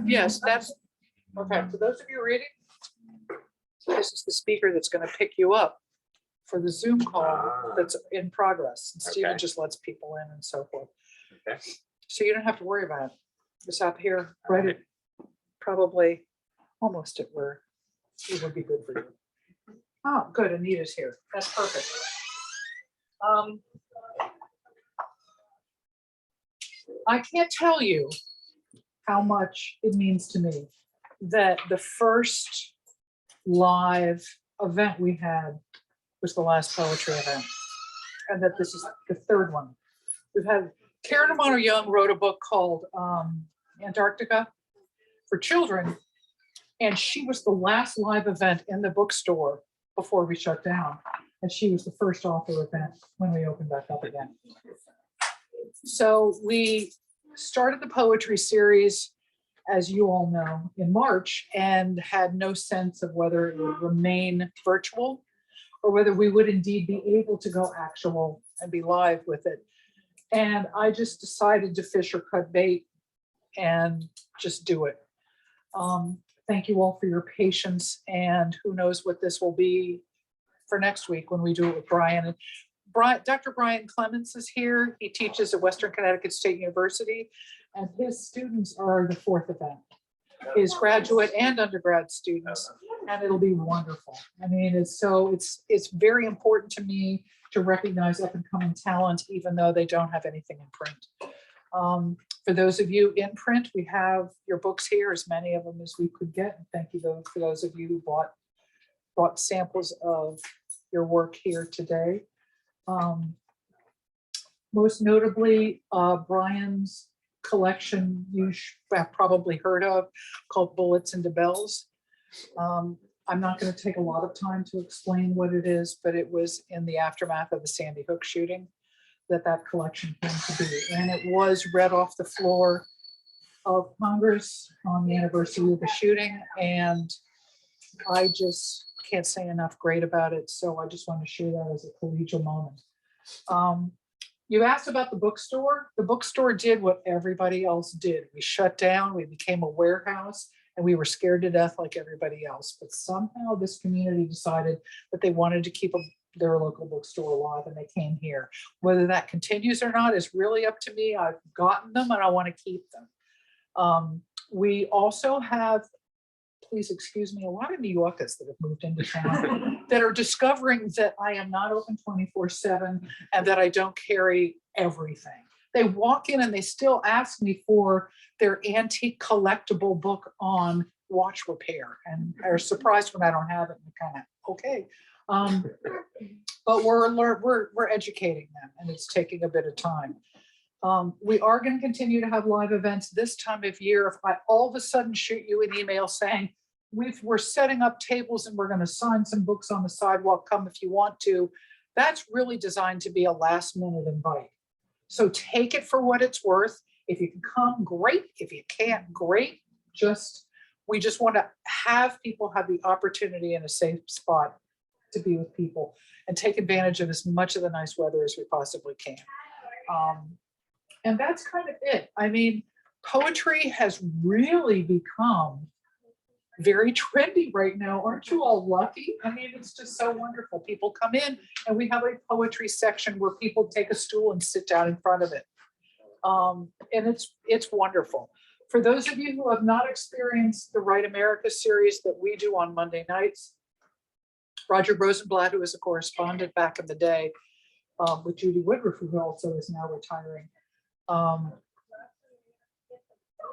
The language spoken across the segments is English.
Yes, that's, okay, for those of you reading, this is the speaker that's going to pick you up for the Zoom call that's in progress. And Stephen Okay. just lets people in and so forth. Okay. So you don't have to worry about it. It's up here, right at probably almost at where it would be good for you. Oh, good, Anita's here. That's perfect. I can't tell you how much it means to me that the first live event we had was the last poetry event, and that this is the third one. We've had Karen Amano Young wrote a book called Antarctica for children, and she was the last live event in the bookstore before we shut down, and she was the first author event when we opened back up again. So we started the poetry series, as you all know, in March, and had no sense of whether it would remain virtual or whether we would indeed be able to go actual and be live with it. And I just decided to fish or cut bait and just do it. Thank you all for your patience, and who knows what this will be for next week when we do it with Brian. And Dr. Brian Clements is here. He teaches at Western Connecticut State University, and his students are the fourth event, his graduate and undergrad students, and it'll be wonderful. I mean, it's very important to me to recognize up and coming talent, even though they don't have anything in print. For those of you in print, we have your books here, as many of them as we could get. And thank you for those of you who brought samples of your work here today. Most notably, Brian's collection you have probably heard of, called Bullets into Bells. I'm not going to take a lot of time to explain what it is, but it was in the aftermath of the Sandy Hook shooting that collection came to be. And it was read off the floor of Congress on the anniversary of the shooting. And I just can't say enough great about it. So I just want to share that as a collegial moment. You asked about the bookstore. The bookstore did what everybody else did. We shut down, we became a warehouse, and we were scared to death like everybody else. But somehow this community decided that they wanted to keep their local bookstore alive, and they came here. Whether that continues or not is really up to me. I've gotten them and I want to keep them. We also have, please excuse me, a lot of New Yorkers that have moved into town that are discovering that I am not open 24/7 and that I don't carry everything. They walk in and they still ask me for their antique collectible book on watch repair and are surprised when I don't have it. And kind of, okay. But we're educating them, and it's taking a bit of time. We are going to continue to have live events this time of year. If I all of a sudden shoot you an email saying, we're setting up tables and we're going to sign some books on the sidewalk, come if you want to, that's really designed to be a last minute invite. So take it for what it's worth. If you can come, great. If you can't, great. We just want to have people have the opportunity in a safe spot to be with people and take advantage of as much of the nice weather as we possibly can. And that's kind of it. I mean, poetry has really become very trendy right now. Aren't you all lucky? I mean, it's just so wonderful. People come in and we have a poetry section where people take a stool and sit down in front of it. And it's wonderful. For those of you who have not experienced the Write America series that we do on Monday nights, Roger Rosenblatt, who was a correspondent back in the day with Judy Woodruff, who also is now retiring,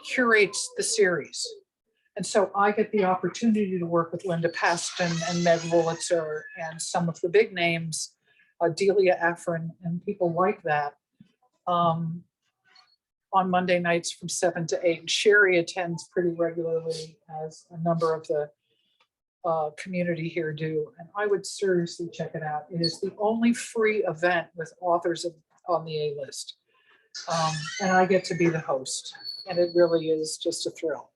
curates the series. And so I get the opportunity to work with Linda Paston and Meg Wolitzer and some of the big names, Delia Afrin and people like that, on Monday nights from 7 to 8. And Sherry attends pretty regularly, as a number of the community here do. And I would seriously check it out. It is the only free event with authors on the A-list. And I get to be the host. And it really is just a thrill.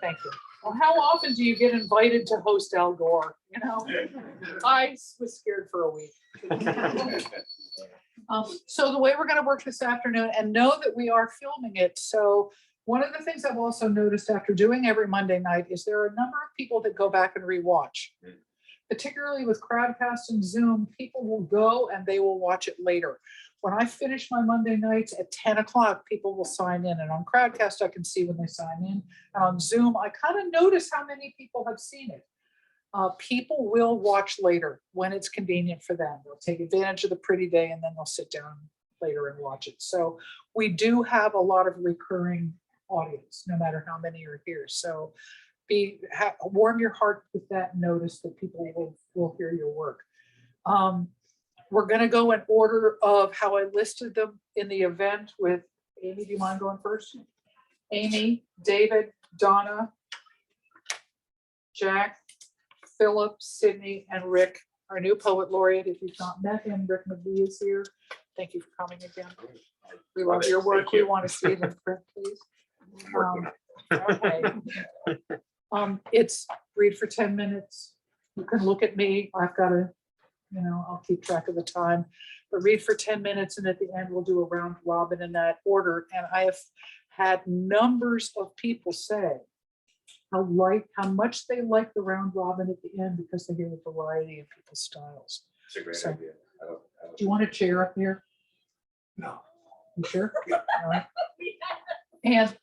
Thank you. Well, how often do you get invited to host Al Gore? You know, I was scared for a week. So the way we're going to work this afternoon, and know that we are filming it, so One of the things I've also noticed after doing every Monday night is there are a number of people that go back and rewatch. Particularly with Crowdcast and Zoom, people will go and they will watch it later. When I finish my Monday nights at 10 o'clock, people will sign in. And on Crowdcast, I can see when they sign in. And on Zoom, I kind of notice how many people have seen it. People will watch later when it's convenient for them. They'll take advantage of the pretty day and then they'll sit down later and watch it. So we do have a lot of recurring audience, no matter how many are here. So warm your heart with that notice that people will hear your work. We're going to go in order of how I listed them in the event with Amy. Do you mind going first? Amy, David, Donna, Jack, Phillip, Sydney, and Rick, our new poet laureate. If you've not met him, Rick Magee is here. Thank you for coming again. We love your work. We want to see it in print, please. Okay. It's read for 10 minutes. You can look at me. I've got to, I'll keep track of the time, but read for 10 minutes. And at the end, we'll do a round robin in that order. And I have had numbers of people say how much they like the round robin at the end because they hear the variety of people's styles. It's a great idea. Do you want a chair up here? No. You sure? All right. And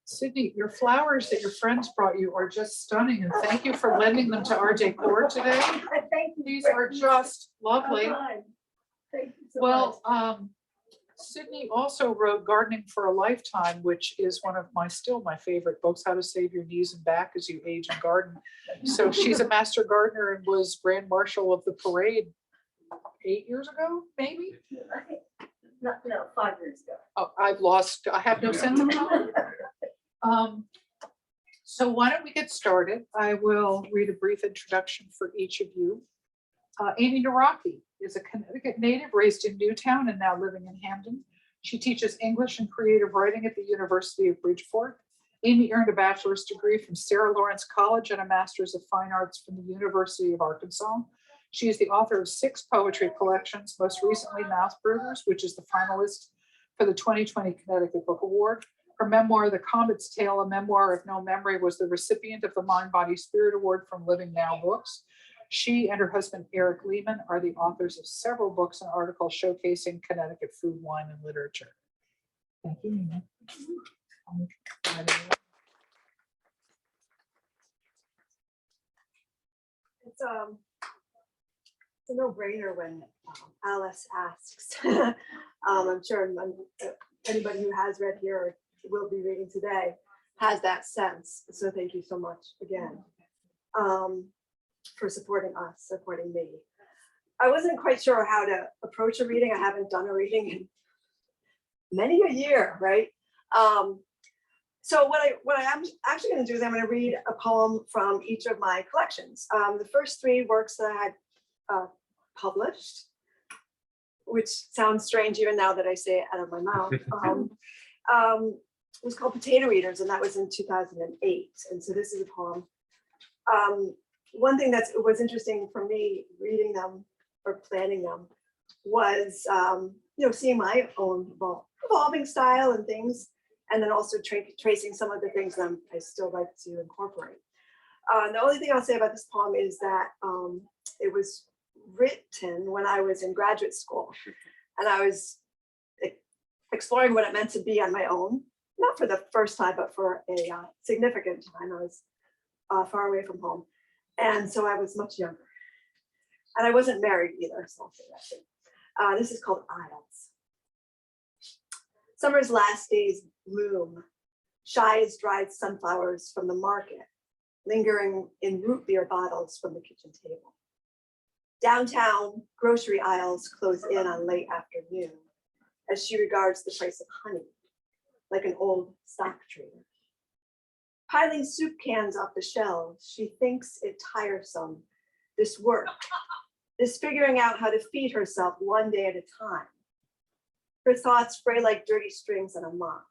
Sydney, your flowers that your friends brought you are just stunning, and thank you for lending them to our decor today. Thank you. These are just lovely. Thank you so Well, much. Sydney also wrote Gardening for a Lifetime, which is one of my favorite books, How to Save Your Knees and Back as You Age and Garden. So she's a master gardener and was Grand Marshal of the parade 8 years ago, maybe? No, 5 years ago. Oh, I have no sense of time. So why don't we get started? I will read a brief introduction for each of you. Amy Nawrocki is a Connecticut native raised in Newtown and now living in Hamden. She teaches English and creative writing at the University of Bridgeport. Amy earned a bachelor's degree from Sarah Lawrence College and a master's of fine arts from the University of Arkansas. She is the author of 6 poetry collections, most recently Mouth Brooders, which is the finalist for the 2020 Connecticut Book Award. Her memoir, The Comet's Tale, A Memoir of No Memory, was the recipient of the Mind, Body, Spirit Award from Living Now Books. She and her husband, Eric Lehman, are the authors of several books and articles showcasing Connecticut food, wine, and literature. Thank you, Nina. It's a no-brainer when Alice asks. I'm sure anybody who has read here or will be reading today has that sense. So thank you so much again for supporting us, supporting me. I wasn't quite sure how to approach a reading. I haven't done a reading in many a year, right? So what I'm actually going to do is I'm going to read a poem from each of my collections. The first 3 works that I had published, which sounds strange even now that I say it out of my mouth, was called Potato Eaters, and that was in 2008. And so this is a poem. One thing that was interesting for me reading them or planning them was, seeing my own evolving style and things, and then also tracing some of the things that I still like to incorporate. The only thing I'll say about this poem is that it was written when I was in graduate school, and I was exploring what it meant to be on my own, not for the first time, but for a significant time. I was far away from home, and so I was much younger, and I wasn't married either, so I'll say that too. This is called Isles. Summer's last days loom, shy as dried sunflowers from the market, lingering in root beer bottles from the kitchen table. Downtown grocery aisles close in on late afternoon as she regards the price of honey like an old stock trader. Piling soup cans off the shelves, she thinks it tiresome, this work, this figuring out how to feed herself one day at a time. Her thoughts fray like dirty strings on a mop.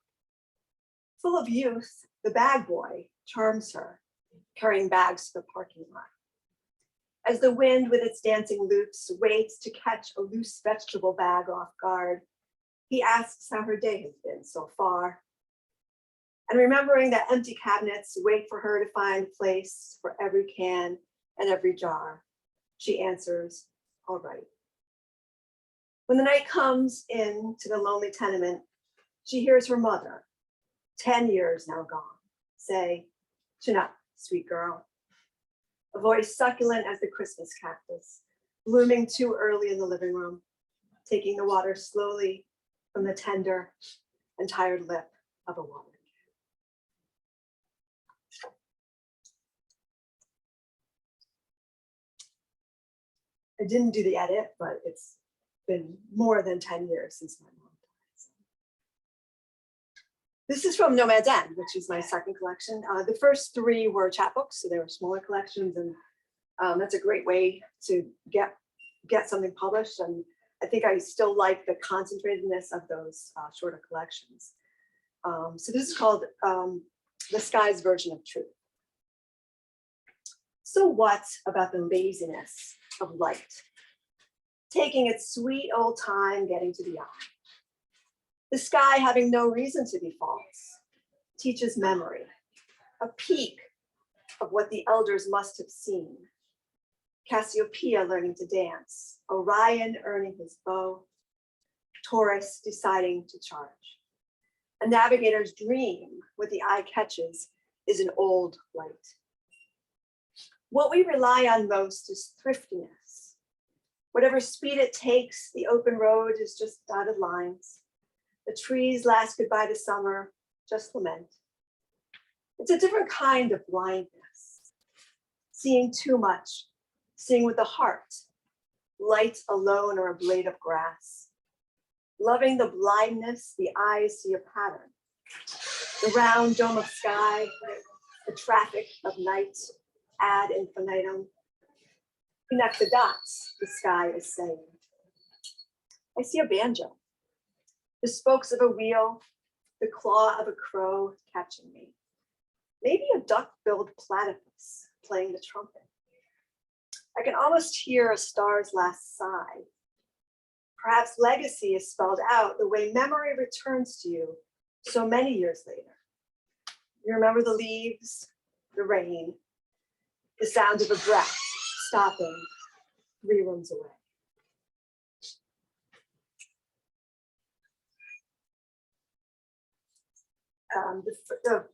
Full of youth, the bag boy charms her, carrying bags to the parking lot. As the wind with its dancing loops waits to catch a loose vegetable bag off guard, he asks how her day has been so far. And remembering that empty cabinets wait for her to find a place for every can and every jar, she answers, all right. When the night comes in to the lonely tenement, she hears her mother, 10 years now gone, say, chin up, sweet girl. A voice succulent as the Christmas cactus, blooming too early in the living room, taking the water slowly from the tender and tired lip of a woman. I didn't do the edit, but it's been more than 10 years since my mom died. So. This is from Nomad's End, which is my second collection. The first three were chapbooks, so they were smaller collections, and that's a great way to get something published. And I think I still like the concentratedness of those shorter collections. So this is called The Sky's Version of Truth. So what about the laziness of light? Taking its sweet old time getting to the eye. The sky having no reason to be false, teaches memory, a peek of what the elders must have seen. Cassiopeia learning to dance, Orion earning his bow, Taurus deciding to charge. A navigator's dream, what the eye catches, is an old light. What we rely on most is thriftiness. Whatever speed it takes, the open road is just dotted lines. The trees last goodbye to summer, just lament. It's a different kind of blindness. Seeing too much, seeing with the heart, light alone or a blade of grass. Loving the blindness, the eyes see a pattern. The round dome of sky, the traffic of night, ad infinitum. Connect the dots, the sky is saying. I see a banjo, the spokes of a wheel, the claw of a crow catching me. Maybe a duck-billed platypus playing the trumpet. I can almost hear a star's last sigh. Perhaps legacy is spelled out the way memory returns to you so many years later. You remember the leaves, the rain, the sound of a breath stopping 3 rooms away. The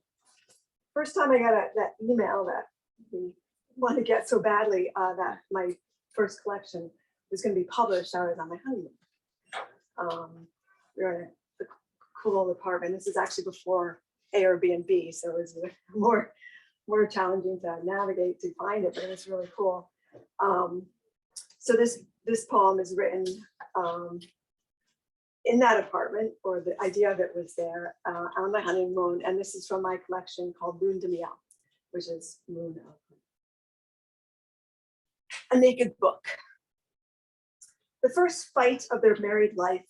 first time I got that email that we want to get so badly that my first collection was going to be published, I was on my honeymoon. We were in a cool apartment. This is actually before Airbnb, so it was more challenging to navigate to find it, but it was really cool. So this poem is written in that apartment, or the idea of it was there on my honeymoon, and this is from my collection called Lune de Miel, which is Moon of. A naked book. The first fight of their married life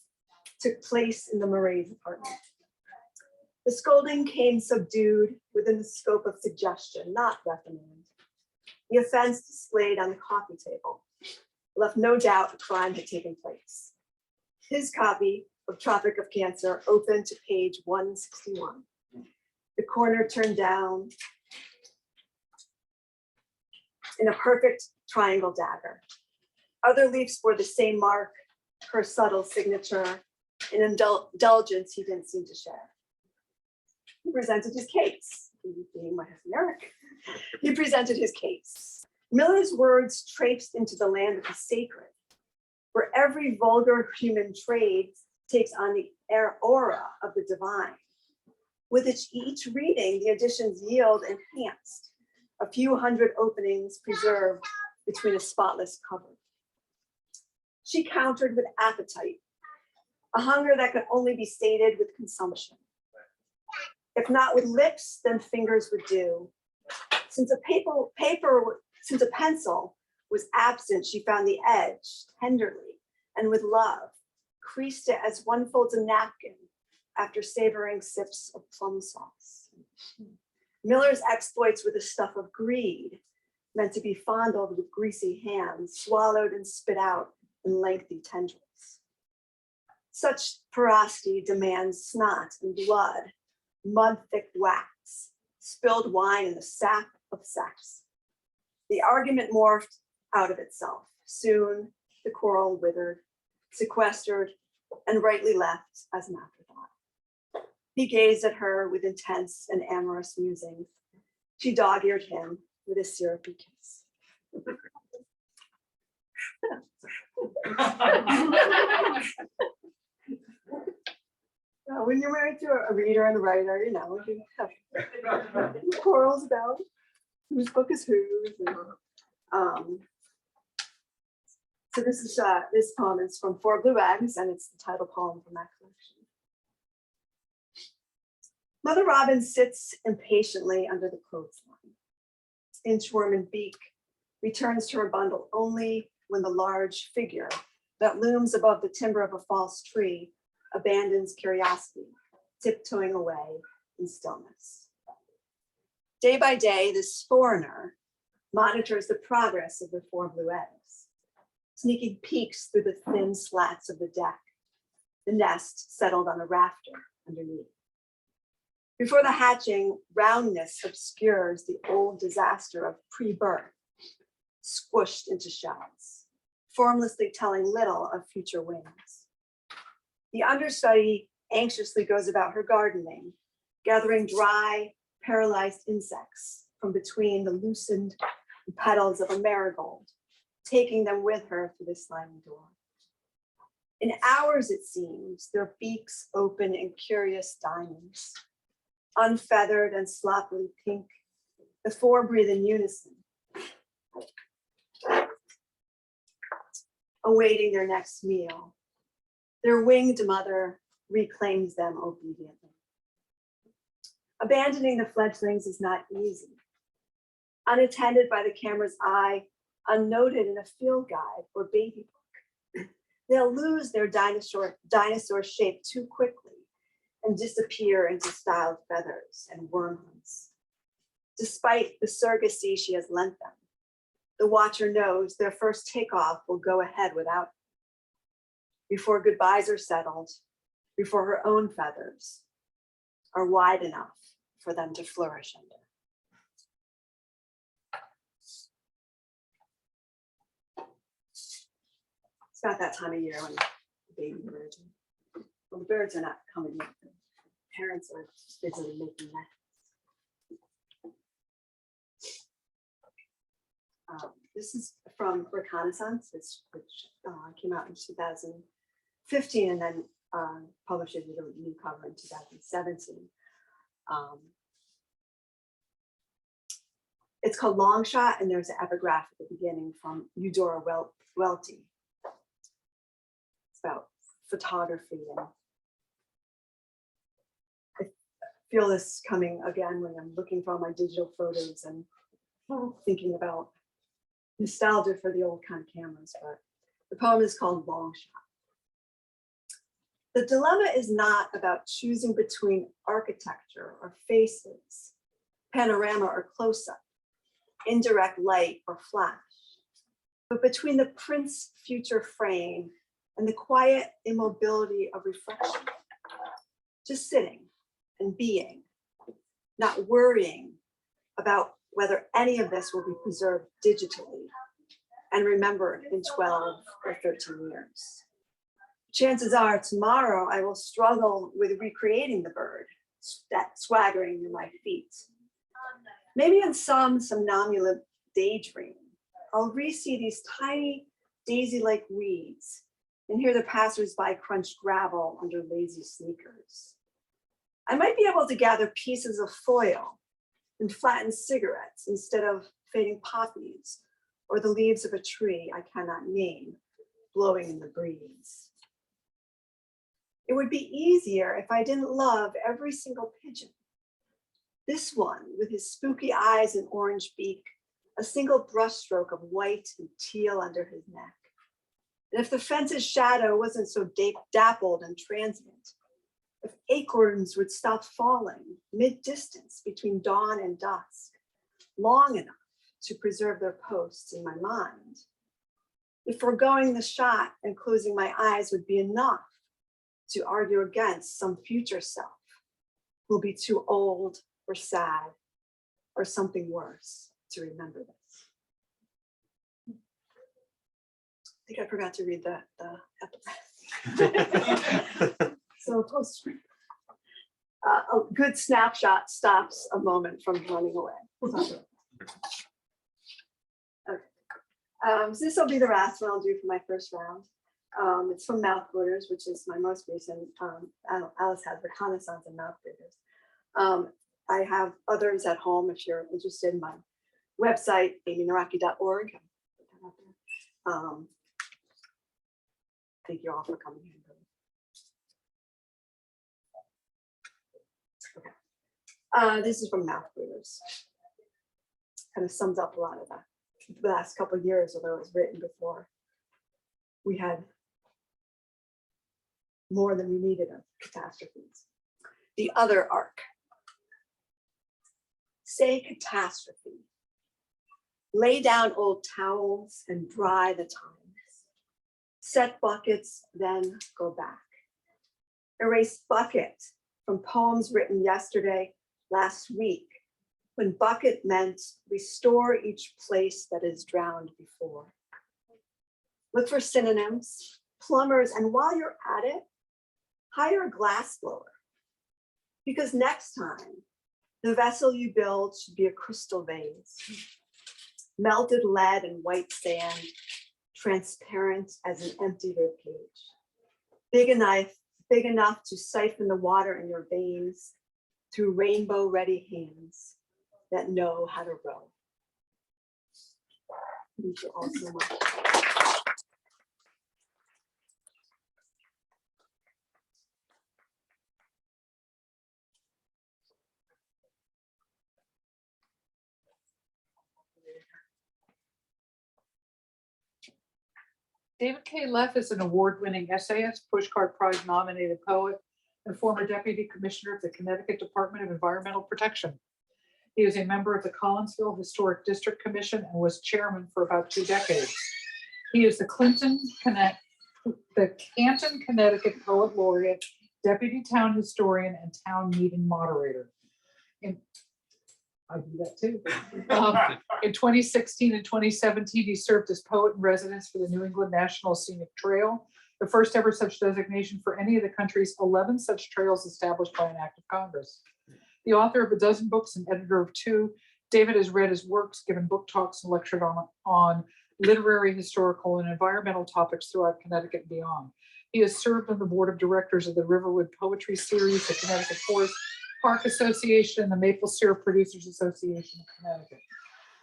took place in the Murray's apartment. The scolding came subdued within the scope of suggestion, not reprimand. The offense displayed on the coffee table left no doubt a crime had taken place. His copy of Tropic of Cancer opened to page 161. The corner turned down in a perfect triangle dagger. Other leaves bore the same mark, her subtle signature, an indulgence he didn't seem to share. He presented his case, being my husband Eric. He presented his case. Miller's words traipsed into the land of the sacred, where every vulgar human trade takes on the aura of the divine. With each reading, the additions yield enhanced, a few hundred openings preserved between a spotless cover. She countered with appetite, a hunger that could only be sated with consumption. If not with lips, then fingers would do. Since a pencil was absent, she found the edge tenderly and with love, creased it as one folds a napkin after savoring sips of plum sauce. Miller's exploits were the stuff of greed, meant to be fondled with greasy hands, swallowed and spit out in lengthy tendrils. Such ferocity demands snot and blood, mud-thick wax, spilled wine, and the sap of sex. The argument morphed out of itself. Soon, the quarrel withered, sequestered, and rightly left as an afterthought. He gazed at her with intense and amorous musings. She dog-eared him with a syrupy kiss. When you're married to a reader and a writer, you know, you have quarrels about whose book is whose. And, so this poem is from Four Blue Eggs, and it's the title poem from that collection. Mother Robin sits impatiently under the clothesline. Inchworm and beak returns to her bundle only when the large figure that looms above the timber of a false tree abandons curiosity, tiptoeing away in stillness. Day by day, this foreigner monitors the progress of the four blue eggs, sneaking peeks through the thin slats of the deck, the nest settled on a rafter underneath. Before the hatching, roundness obscures the old disaster of pre-birth, squished into shells, formlessly telling little of future wings. The understudy anxiously goes about her gardening, gathering dry, paralyzed insects from between the loosened petals of a marigold, taking them with her through the sliding door. In hours, it seems, their beaks open in curious diamonds. Unfeathered and sloppily pink, the four breathe in unison, awaiting their next meal. Their winged mother reclaims them obediently. Abandoning the fledglings is not easy. Unattended by the camera's eye, unnoted in a field guide or baby book, they'll lose their dinosaur shape too quickly and disappear into styled feathers and worm hunts. Despite the surrogacy she has lent them, the watcher knows their first takeoff will go ahead without her. Before goodbyes are settled, before her own feathers are wide enough for them to flourish under. It's about that time of year when the baby birds, well, the birds are not coming yet. The parents are busily making nests. This is from Reconnaissance, which came out in 2015 and then published it with a new cover in 2017. It's called Long Shot, and there's an epigraph at the beginning from Eudora Welty. It's about photography, and I feel this coming again when I'm looking for all my digital photos and thinking about nostalgia for the old kind of cameras, but the poem is called Long Shot. The dilemma is not about choosing between architecture or faces, panorama or close-up, indirect light or flash, but between the print's future frame and the quiet immobility of reflection. Just sitting and being, not worrying about whether any of this will be preserved digitally and remembered in 12 or 13 years. Chances are tomorrow I will struggle with recreating the bird that swaggering near my feet. Maybe in some somnambulent daydream, I'll re-see these tiny daisy-like weeds and hear the passersby crunch gravel under lazy sneakers. I might be able to gather pieces of foil and flatten cigarettes instead of fading poppies or the leaves of a tree I cannot name blowing in the breeze. It would be easier if I didn't love every single pigeon. This one with his spooky eyes and orange beak, a single brushstroke of white and teal under his neck. And if the fence's shadow wasn't so dappled and transient, if acorns would stop falling mid-distance between dawn and dusk, long enough to preserve their posts in my mind, if foregoing the shot and closing my eyes would be enough to argue against some future self, will be too old or sad or something worse to remember this. I think I forgot to read the epigraph. So close. A good snapshot stops a moment from running away. Okay. So this will be the last one I'll do for my first round. It's from Mouth Borders, which is my most recent. Alice has Reconnaissance and Mouth Borders. I have others at home if you're interested in my website, amynawrocki.org. Thank you all for coming here. Okay. This is from Mouth Borders. Kind of sums up a lot of the last couple of years, although it was written before we had more than we needed of catastrophes. The other arc. Say catastrophe. Lay down old towels and dry the times. Set buckets, then go back. Erase bucket from poems written yesterday, last week, when bucket meant restore each place that is drowned before. Look for synonyms, plumbers, and while you're at it, hire a glass blower. Because next time, the vessel you build should be a crystal vase, melted lead and white sand, transparent as an empty ribcage. Big enough to siphon the water in your veins through rainbow-ready hands that know how to row. Thank you all so much. David K. Leff is an award-winning essayist, Pushcart Prize-nominated poet, and former Deputy Commissioner of the Connecticut Department of Environmental Protection. He is a member of the Collinsville Historic District Commission and was chairman for about 2 decades. He is the Canton, Connecticut Poet Laureate, Deputy Town Historian, and Town Meeting Moderator. I do that too. In 2016 and 2017, he served as poet in residence for the New England National Scenic Trail, the first ever such designation for any of the country's 11 such trails established by an act of Congress. The author of a dozen books and editor of 2, David has read his works, given book talks, and lectured on literary, historical, and environmental topics throughout Connecticut and beyond. He has served on the board of directors of the Riverwood Poetry Series, the Connecticut Forest Park Association, and the Maple Syrup Producers Association of Connecticut.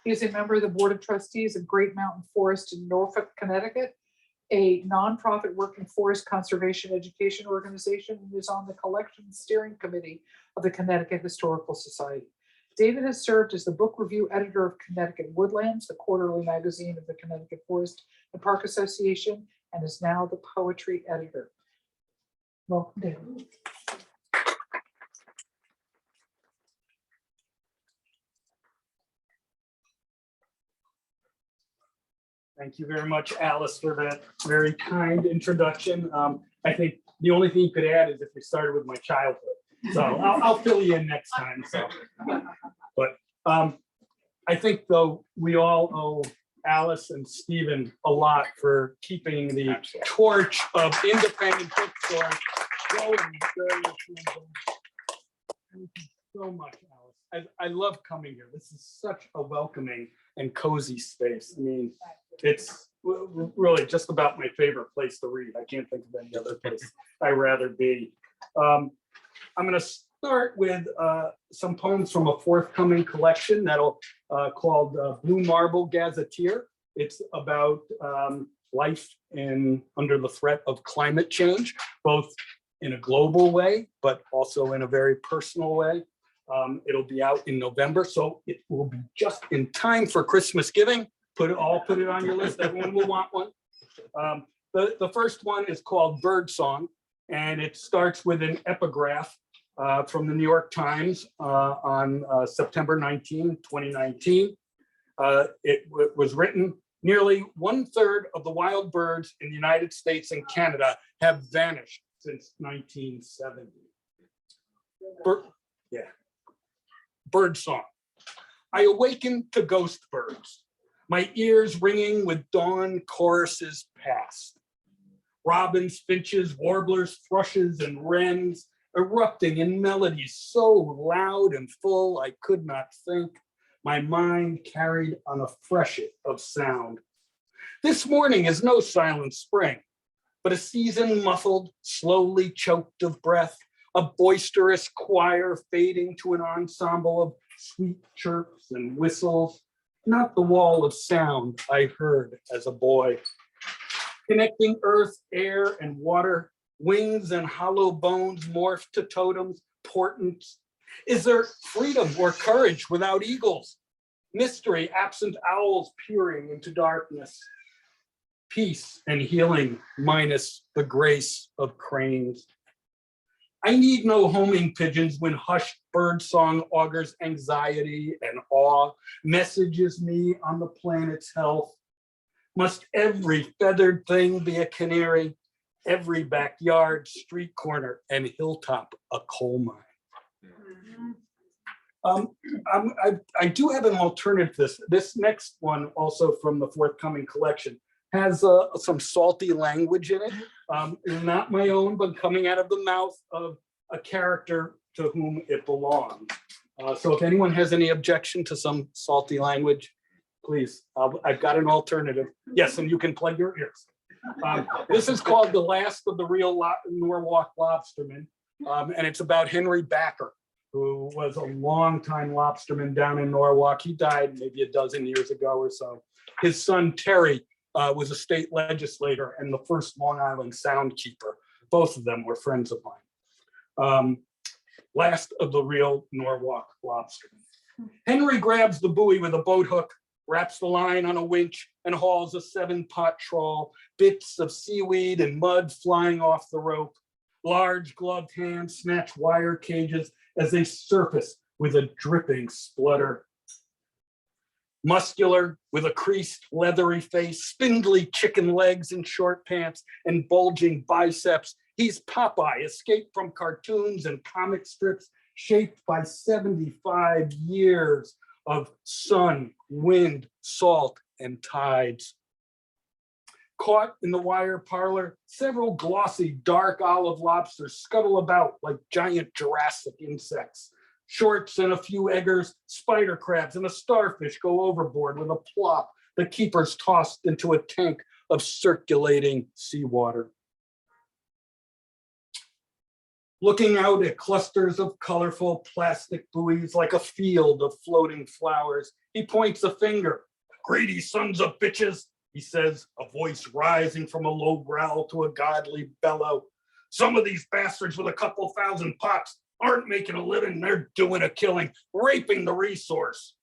He is a member of the Board of Trustees of Great Mountain Forest in Norfolk, Connecticut, a nonprofit working forest conservation education organization, and is on the collection steering committee of the Connecticut Historical Society. David has served as the book review editor of Connecticut Woodlands, the quarterly magazine of the Connecticut Forest and Park Association, and is now the poetry editor. Welcome, David. Thank you very much, Alice, for that very kind introduction. I think the only thing you could add is if you started with my childhood. So I'll fill you in next time. So, but I think though we all owe Alice and Stephen a lot for keeping the torch of independent bookstores going. Thank you so much, Alice. I love coming here. This is such a welcoming and cozy space. I mean, it's really just about my favorite place to read. I can't think of any other place I'd rather be. I'm going to start with some poems from a forthcoming collection that'll called Blue Marble Gazetteer. It's about life under the threat of climate change, both in a global way, but also in a very personal way. It'll be out in November, so it will be just in time for Christmas giving. Put it on your list. Everyone will want one. The first one is called Bird Song, and it starts with an epigraph from the New York Times on September 19, 2019. It was written, nearly 1/3 of the wild birds in the United States and Canada have vanished since 1970. Yeah. Bird song. I awakened to ghost birds, my ears ringing with dawn choruses past. Robins, finches, warblers, thrushes, and wrens erupting in melodies so loud and full I could not think. My mind carried on a freshet of sound. This morning is no silent spring, but a season muffled, slowly choked of breath, a boisterous choir fading to an ensemble of sweet chirps and whistles, not the wall of sound I heard as a boy. Connecting earth, air, and water, wings and hollow bones morphed to totems, portents. Is there freedom or courage without eagles? Mystery, absent owls peering into darkness. Peace and healing minus the grace of cranes. I need no homing pigeons when hushed bird song augurs anxiety and awe, messages me on the planet's health. Must every feathered thing be a canary, every backyard, street corner, and hilltop a coal mine? I do have an alternative to this. This next one, also from the forthcoming collection, has some salty language in it. Not my own, but coming out of the mouth of a character to whom it belongs. So if anyone has any objection to some salty language, please, I've got an alternative. Yes, and you can plug your ears. This is called The Last of the Real Norwalk Lobstermen, and it's about Henry Backer, who was a longtime lobsterman down in Norwalk. He died maybe a dozen years ago or so. His son, Terry, was a state legislator and the first Long Island Sound keeper. Both of them were friends of mine. Last of the real Norwalk lobstermen. Henry grabs the buoy with a boat hook, wraps the line on a winch, and hauls a 7-pot trawl, bits of seaweed and mud flying off the rope. Large gloved hands snatch wire cages as they surface with a dripping splutter. Muscular, with a creased, leathery face, spindly chicken legs and short pants, and bulging biceps, he's Popeye, escaped from cartoons and comic strips, shaped by 75 years of sun, wind, salt, and tides. Caught in the wire parlor, several glossy, dark olive lobsters scuttle about like giant Jurassic insects. Shorts and a few eggers, spider crabs, and a starfish go overboard with a plop. The keeper's tossed into a tank of circulating seawater. Looking out at clusters of colorful plastic buoys like a field of floating flowers, he points a finger. Greedy sons of bitches, he says, a voice rising from a low growl to a godly bellow. Some of these bastards with a couple thousand pots aren't making a living, they're doing a killing, raping the resource.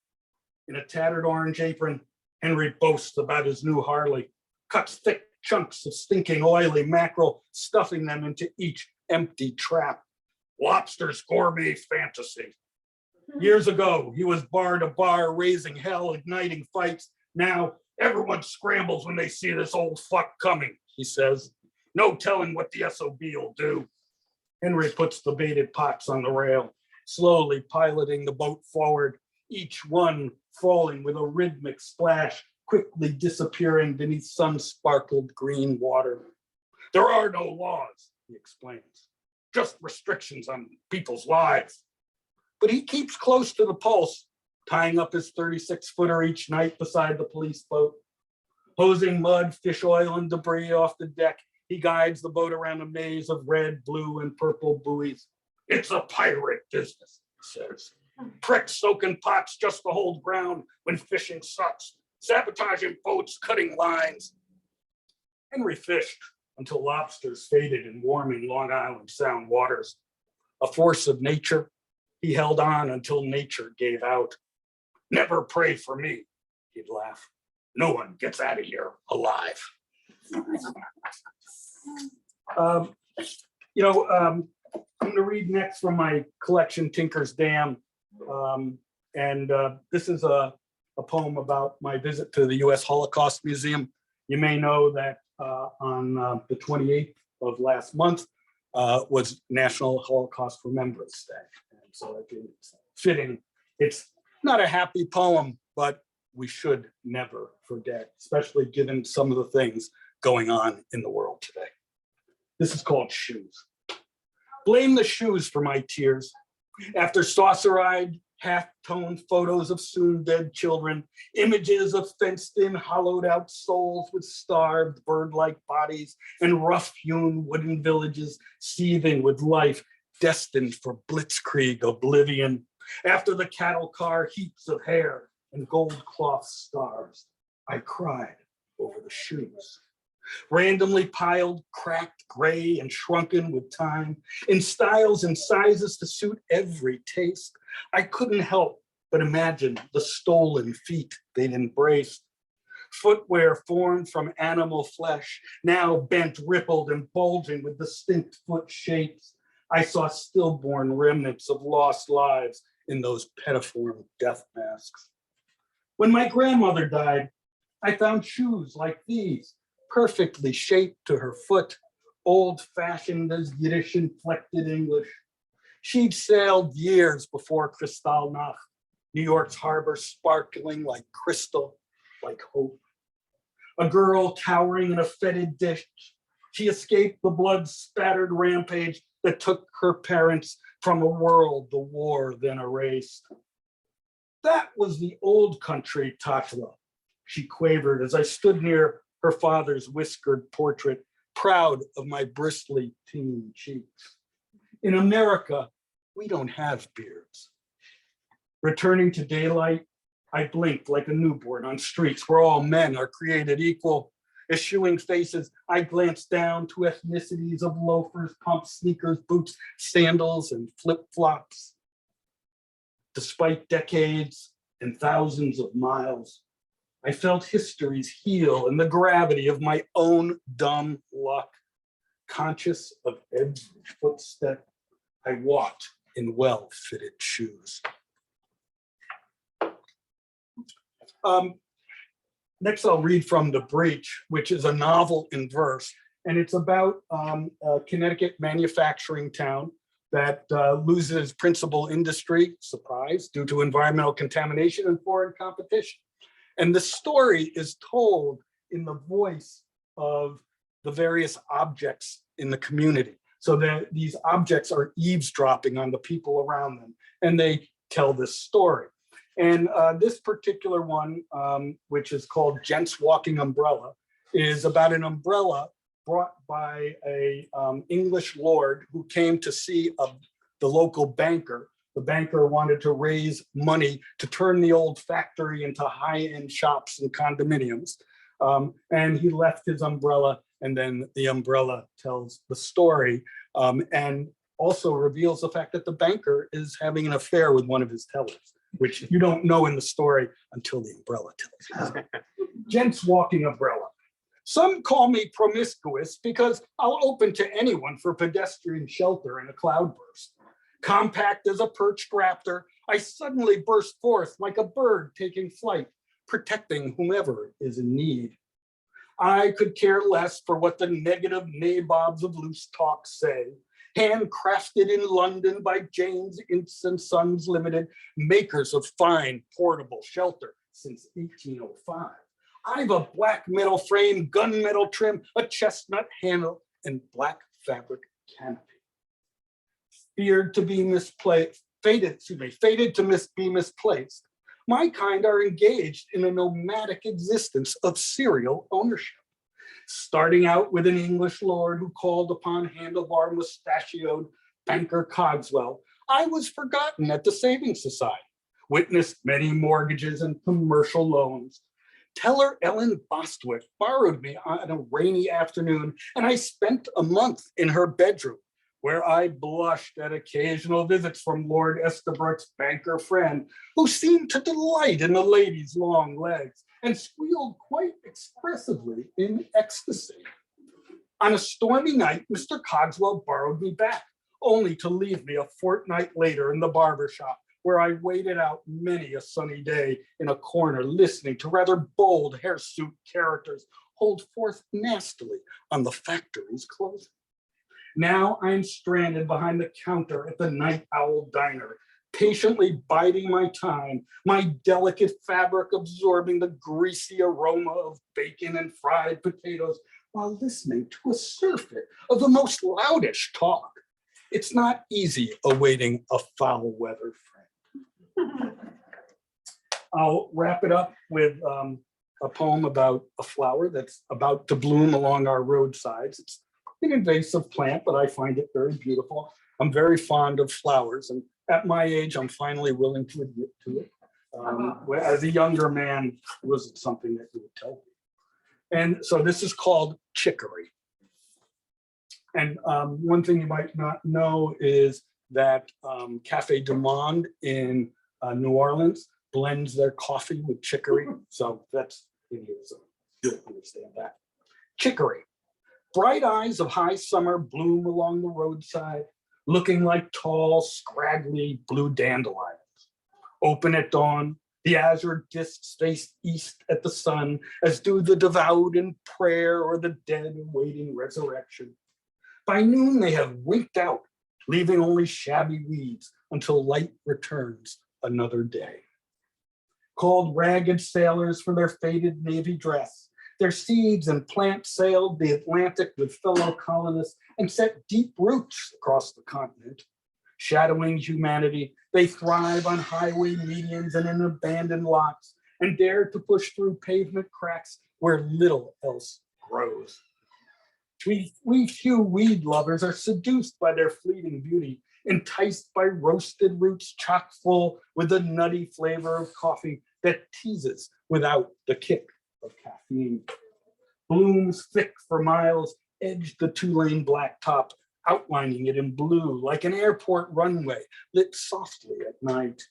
In a tattered orange apron, Henry boasts about his new Harley, cuts thick chunks of stinking oily mackerel, stuffing them into each empty trap. Lobster's gourmet fantasy. Years ago, he was bar to bar, raising hell, igniting fights. Now, everyone scrambles when they see this old fuck coming, he says. No telling what the SOB will do. Henry puts the baited pots on the rail, slowly piloting the boat forward, each one falling with a rhythmic splash, quickly disappearing beneath sun-sparkled green water. There are no laws, he explains, just restrictions on people's lives. But he keeps close to the pulse, tying up his 36-footer each night beside the police boat. Hosing mud, fish oil, and debris off the deck, he guides the boat around a maze of red, blue, and purple buoys. It's a pirate business, he says. Pricks soaking pots just to hold ground when fishing sucks, sabotaging boats, cutting lines. Henry fished until lobsters faded in warming Long Island Sound waters. A force of nature, he held on until nature gave out. Never pray for me, he'd laugh. No one gets out of here alive. I'm going to read next from my collection, Tinker's Dam. This is a poem about my visit to the U.S. Holocaust Museum. You may know that on the 28th of last month was National Holocaust Remembrance Day. so I think it's fitting. It's not a happy poem, but we should never forget, especially given some of the things going on in the world today. This is called Shoes. Blame the shoes for my tears. After saucer-eyed, half-toned photos of soon dead children, images of fenced-in, hollowed-out souls with starved bird-like bodies and rough-hewn wooden villages seething with life, destined for blitzkrieg oblivion. After the cattle car heaps of hair and gold cloth scarves, I cried over the shoes. Randomly piled, cracked, gray, and shrunken with time, in styles and sizes to suit every taste. I couldn't help but imagine the stolen feet they'd embraced. Footwear formed from animal flesh, now bent, rippled, and bulging with distinct foot shapes. I saw stillborn remnants of lost lives in those pediform death masks. When my grandmother died, I found shoes like these, perfectly shaped to her foot, old-fashioned as Yiddish inflected English. She'd sailed years before Kristallnacht, New York's harbor sparkling like crystal, like hope. A girl cowering in a fetid dish, she escaped the blood-spattered rampage that took her parents from a world the war then erased. That was the old country, Tatla, she quavered as I stood near her father's whiskered portrait, proud of my bristly teen cheeks. In America, we don't have beards. Returning to daylight, I blinked like a newborn on streets where all men are created equal. Eschewing faces, I glanced down to ethnicities of loafers, pumps, sneakers, boots, sandals, and flip-flops. Despite decades and thousands of miles, I felt history's heel and the gravity of my own dumb luck. Conscious of every footstep, I walked in well-fitted shoes. Next, I'll read from The Breach, which is a novel in verse, and it's about a Connecticut manufacturing town that loses principal industry, surprise, due to environmental contamination and foreign competition. And the story is told in the voice of the various objects in the community. So that these objects are eavesdropping on the people around them, and they tell this story. And this particular one, which is called Gents Walking Umbrella, is about an umbrella brought by a English lord who came to see the local banker. The banker wanted to raise money to turn the old factory into high-end shops and condominiums. And he left his umbrella, and then the umbrella tells the story and also reveals the fact that the banker is having an affair with one of his tellers, which you don't know in the story until the umbrella tells you. Gents Walking Umbrella. Some call me promiscuous because I'll open to anyone for pedestrian shelter in a cloudburst. Compact as a perched raptor, I suddenly burst forth like a bird taking flight, protecting whomever is in need. I could care less for what the negative nabobs of loose talk say. Handcrafted in London by James Ince and Sons Limited, makers of fine portable shelter since 1805. I've a black metal frame, gunmetal trim, a chestnut handle, and black fabric canopy. Feared to be misplaced, fated to be misplaced. My kind are engaged in a nomadic existence of serial ownership. Starting out with an English lord who called upon handlebar mustachioed banker Cogswell, I was forgotten at the Savings Society, witnessed many mortgages and commercial loans. Teller Ellen Bostwick borrowed me on a rainy afternoon, and I spent a month in her bedroom, where I blushed at occasional visits from Lord Estabrook's banker friend, who seemed to delight in the lady's long legs and squealed quite expressively in ecstasy. On a stormy night, Mr. Cogswell borrowed me back, only to leave me a fortnight later in the barber shop, where I waited out many a sunny day in a corner, listening to rather bold hirsute characters hold forth nastily on the factory's closing. Now I'm stranded behind the counter at the Night Owl Diner, patiently biding my time, my delicate fabric absorbing the greasy aroma of bacon and fried potatoes while listening to a surfeit of the most loudish talk. It's not easy awaiting a foul weather friend. I'll wrap it up with a poem about a flower that's about to bloom along our roadsides. It's an invasive plant, but I find it very beautiful. I'm very fond of flowers, and at my age, I'm finally willing to admit to it. As a younger man, it wasn't something that you would tell me. And so this is called chicory. And one thing you might not know is that Cafe Du Monde in New Orleans blends their coffee with chicory. So that's in here, so you'll understand that. Chicory. Bright eyes of high summer bloom along the roadside, looking like tall, scraggly blue dandelions. Open at dawn, the azure discs face east at the sun, as do the devout in prayer or the dead awaiting resurrection. By noon, they have winked out, leaving only shabby weeds until light returns another day. Called ragged sailors for their faded navy dress, their seeds and plants sailed the Atlantic with fellow colonists and set deep roots across the continent. Shadowing humanity, they thrive on highway medians and in abandoned lots, and dare to push through pavement cracks where little else grows. We few weed lovers are seduced by their fleeting beauty, enticed by roasted roots chock full with the nutty flavor of coffee that teases without the kick of caffeine. Blooms thick for miles edge the two-lane blacktop, outlining it in blue like an airport runway lit softly at night.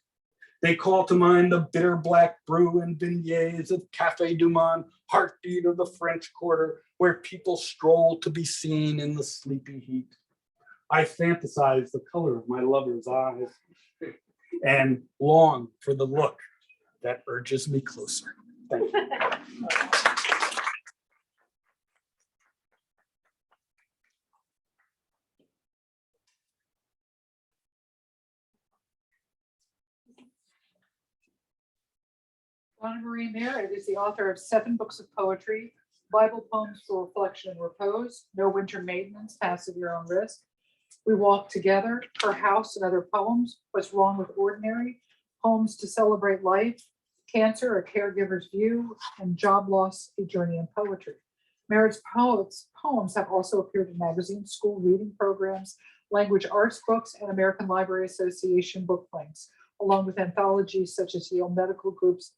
They call to mind the bitter black brew and beignets of Cafe Du Monde, heartbeat of the French Quarter, where people stroll to be seen in the sleepy heat. I fantasize the color of my lover's eyes and long for the look that urges me closer. Thank you. Donna Marie Merritt is the author of 7 books of poetry, Bible poems for reflection and repose, No Winter Maintenance, Pass at Your Own Risk, We Walk Together, Her House and Other Poems, What's Wrong with Ordinary, Poems to Celebrate Life, Cancer, A Caregiver's View, and Job Loss, A Journey in Poetry. Merritt's poems have also appeared in magazines, school reading programs, language arts books, and American Library Association book links, along with anthologies such as Yale Medical Group's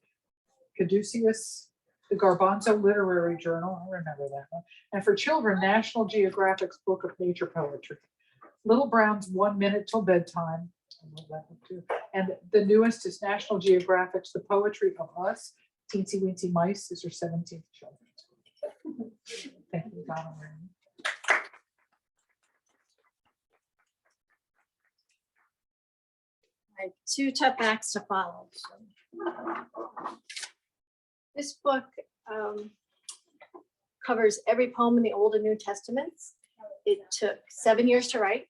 Caduceus, the Garbanzo Literary Journal, I remember that one, and for children, National Geographic's Book of Nature Poetry. Little Brown's 1 Minute Till Bedtime, I love that one too. And the newest is National Geographic's The Poetry of Us, Teensy Weensy Mice is her 17th children's book. Thank you, Donna Marie. Right, 2 tough acts to follow. This book covers every poem in the Old and New Testaments. It took 7 years to write,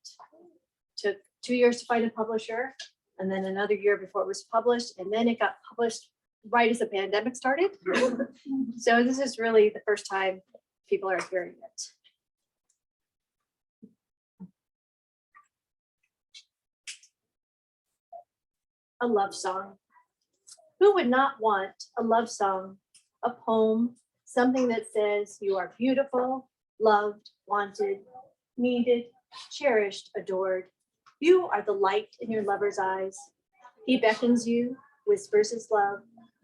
took 2 years to find a publisher, and then another year before it was published, and then it got published right as the pandemic started. So this is really the first time people are hearing it. A love song. Who would not want a love song, a poem, something that says you are beautiful, loved, wanted, needed, cherished, adored. You are the light in your lover's eyes. He beckons you, whispers his love,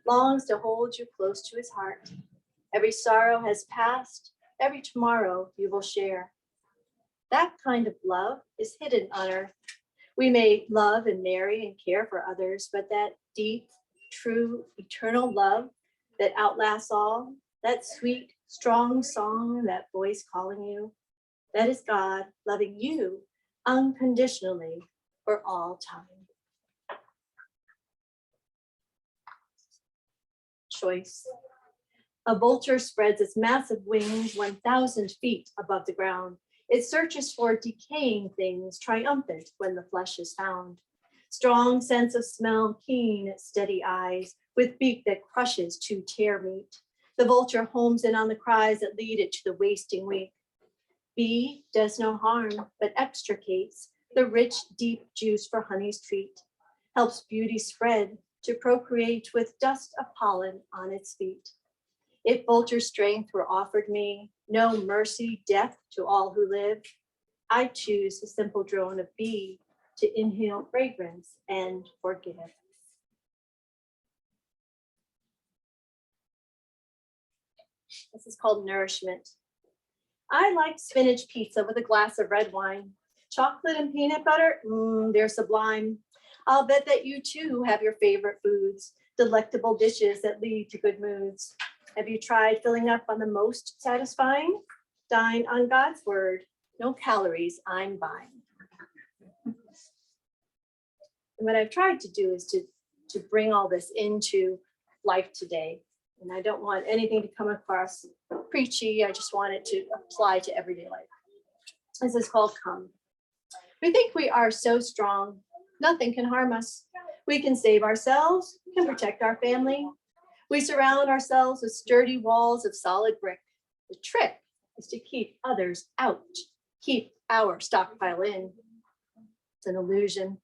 longs to hold you close to his heart. Every sorrow has passed, every tomorrow you will share. That kind of love is hidden on earth. We may love and marry and care for others, but that deep, true, eternal love that outlasts all, that sweet, strong song, that voice calling you, that is God loving you unconditionally for all time. Choice. A vulture spreads its massive wings 1,000 feet above the ground. It searches for decaying things, triumphant when the flesh is found. Strong sense of smell, keen, steady eyes, with beak that crushes to tear meat. The vulture homes in on the cries that lead it to the wasting weak. Bee does no harm, but extricates the rich, deep juice for honey's treat. Helps beauty spread to procreate with dust of pollen on its feet. If vulture strength were offered me, no mercy, death to all who live, I'd choose the simple drone of bee to inhale fragrance and forgive. This is called nourishment. I like spinach pizza with a glass of red wine. Chocolate and peanut butter, they're sublime. I'll bet that you too have your favorite foods, delectable dishes that lead to good moods. Have you tried filling up on the most satisfying? Dine on God's word, no calories I'm buying. And what I've tried to do is to bring all this into life today. And I don't want anything to come across preachy. I just want it to apply to everyday life. This is called Come. We think we are so strong, nothing can harm us. We can save ourselves, can protect our family. We surround ourselves with sturdy walls of solid brick. The trick is to keep others out, keep our stockpile in. It's an illusion.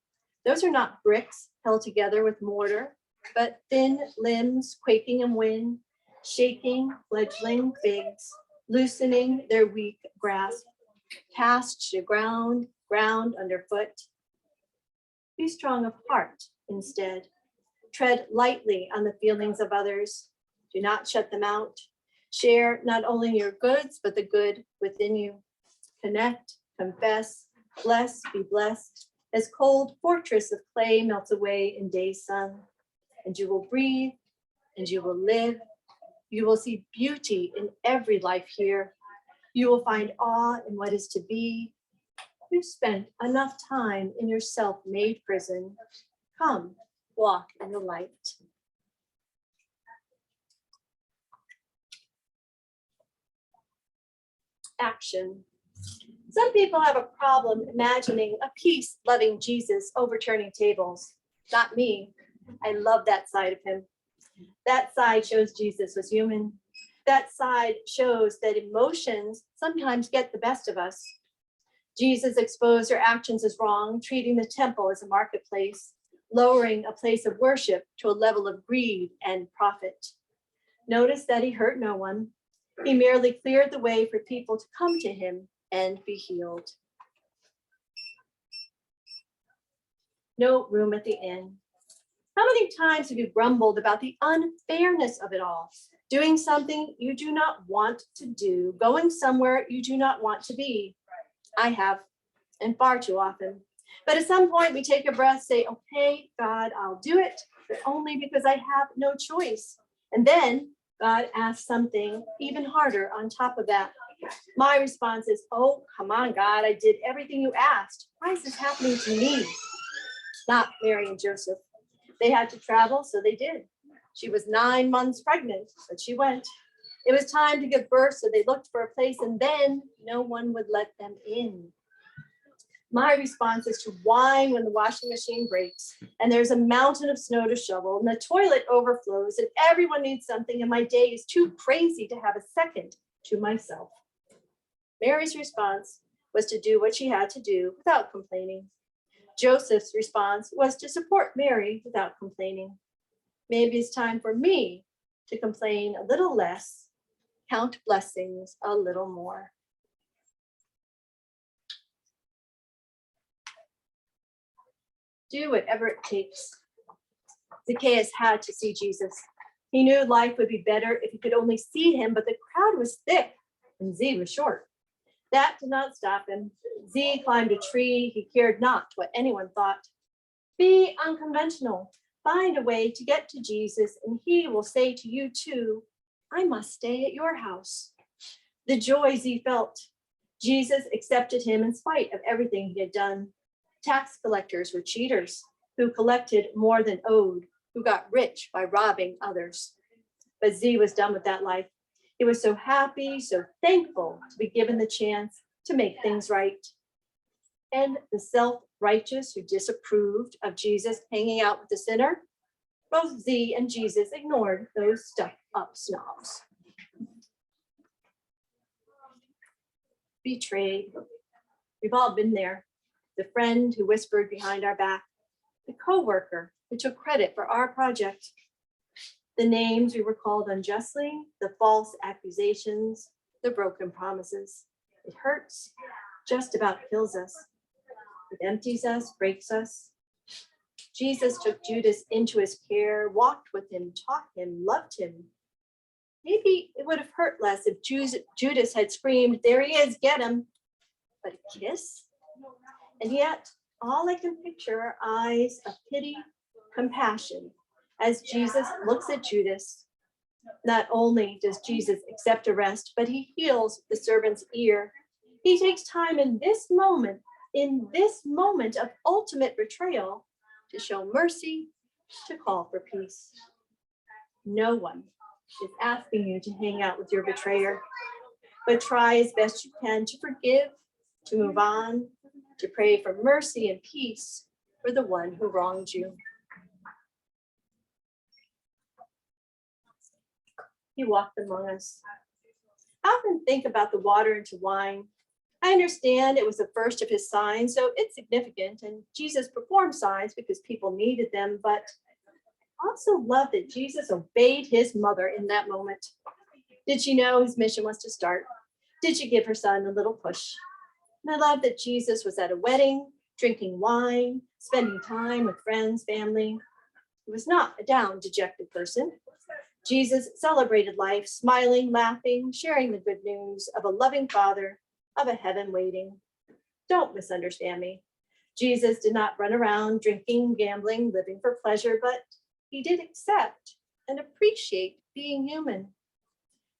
Those are not bricks held together with mortar, but thin limbs quaking in wind, shaking fledgling figs, loosening their weak grasp, cast to ground underfoot. Be strong of heart instead. Tread lightly on the feelings of others. Do not shut them out. Share not only your goods, but the good within you. Connect, confess, bless, be blessed. As cold fortress of clay melts away in day's sun. And you will breathe, and you will live. You will see beauty in every life here. You will find awe in what is to be. You've spent enough time in your self-made prison. Come, walk in the light. Action. Some people have a problem imagining a peace-loving Jesus overturning tables. Not me. I love that side of him. That side shows Jesus was human. That side shows that emotions sometimes get the best of us. Jesus exposed our actions as wrong, treating the temple as a marketplace, lowering a place of worship to a level of greed and profit. Notice that he hurt no one. He merely cleared the way for people to come to him and be healed. No room at the inn. How many times have you grumbled about the unfairness of it all? Doing something you do not want to do, going somewhere you do not want to be. I have, and far too often. But at some point we take a breath, say, okay, God, I'll do it, but only because I have no choice. And then God asks something even harder on top of that. My response is, oh, come on, God, I did everything you asked. Why is this happening to me? Not Mary and Joseph. They had to travel, so they did. She was 9 months pregnant, but she went. It was time to give birth, so they looked for a place, and then no one would let them in. My response is to whine when the washing machine breaks, and there's a mountain of snow to shovel, and the toilet overflows, and everyone needs something, and my day is too crazy to have a second to myself. Mary's response was to do what she had to do without complaining. Joseph's response was to support Mary without complaining. Maybe it's time for me to complain a little less, count blessings a little more. Do whatever it takes. Zacchaeus had to see Jesus. He knew life would be better if he could only see him, but the crowd was thick and Z was short. That did not stop him. Z climbed a tree. He cared not what anyone thought. Be unconventional. Find a way to get to Jesus, and he will say to you too, I must stay at your house. The joy Z felt. Jesus accepted him in spite of everything he had done. Tax collectors were cheaters who collected more than owed, who got rich by robbing others. But Z was done with that life. He was so happy, so thankful to be given the chance to make things right. And the self-righteous who disapproved of Jesus hanging out with the sinner, both Z and Jesus ignored those stuck-up snobs. Betrayed. We've all been there. The friend who whispered behind our back, the coworker who took credit for our project, the names we were called unjustly, the false accusations, the broken promises. It hurts, just about kills us. It empties us, breaks us. Jesus took Judas into his care, walked with him, taught him, loved him. Maybe it would have hurt less if Judas had screamed, "There he is, get him." But a kiss? And yet, all I can picture are eyes of pity, compassion, as Jesus looks at Judas. Not only does Jesus accept arrest, but he heals the servant's ear. He takes time in this moment of ultimate betrayal, to show mercy, to call for peace. No one is asking you to hang out with your betrayer, but try as best you can to forgive, to move on, to pray for mercy and peace for the one who wronged you. He walked among us. I often think about the water into wine. I understand it was the first of his signs, so it's significant, and Jesus performed signs because people needed them, but I also love that Jesus obeyed his mother in that moment. Did she know his mission was to start? Did she give her son a little push? And I love that Jesus was at a wedding, drinking wine, spending time with friends, family. He was not a down, dejected person. Jesus celebrated life, smiling, laughing, sharing the good news of a loving Father, of a heaven waiting. Don't misunderstand me. Jesus did not run around drinking, gambling, living for pleasure, but he did accept and appreciate being human.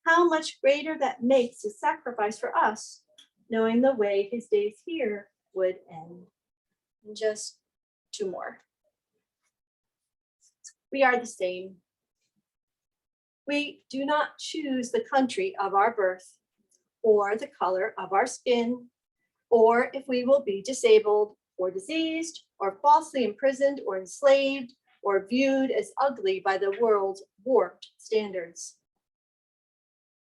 How much greater that makes his sacrifice for us, knowing the way his days here would end. And just two more. We are the same. We do not choose the country of our birth, or the color of our skin, or if we will be disabled or diseased, or falsely imprisoned or enslaved, or viewed as ugly by the world's warped standards.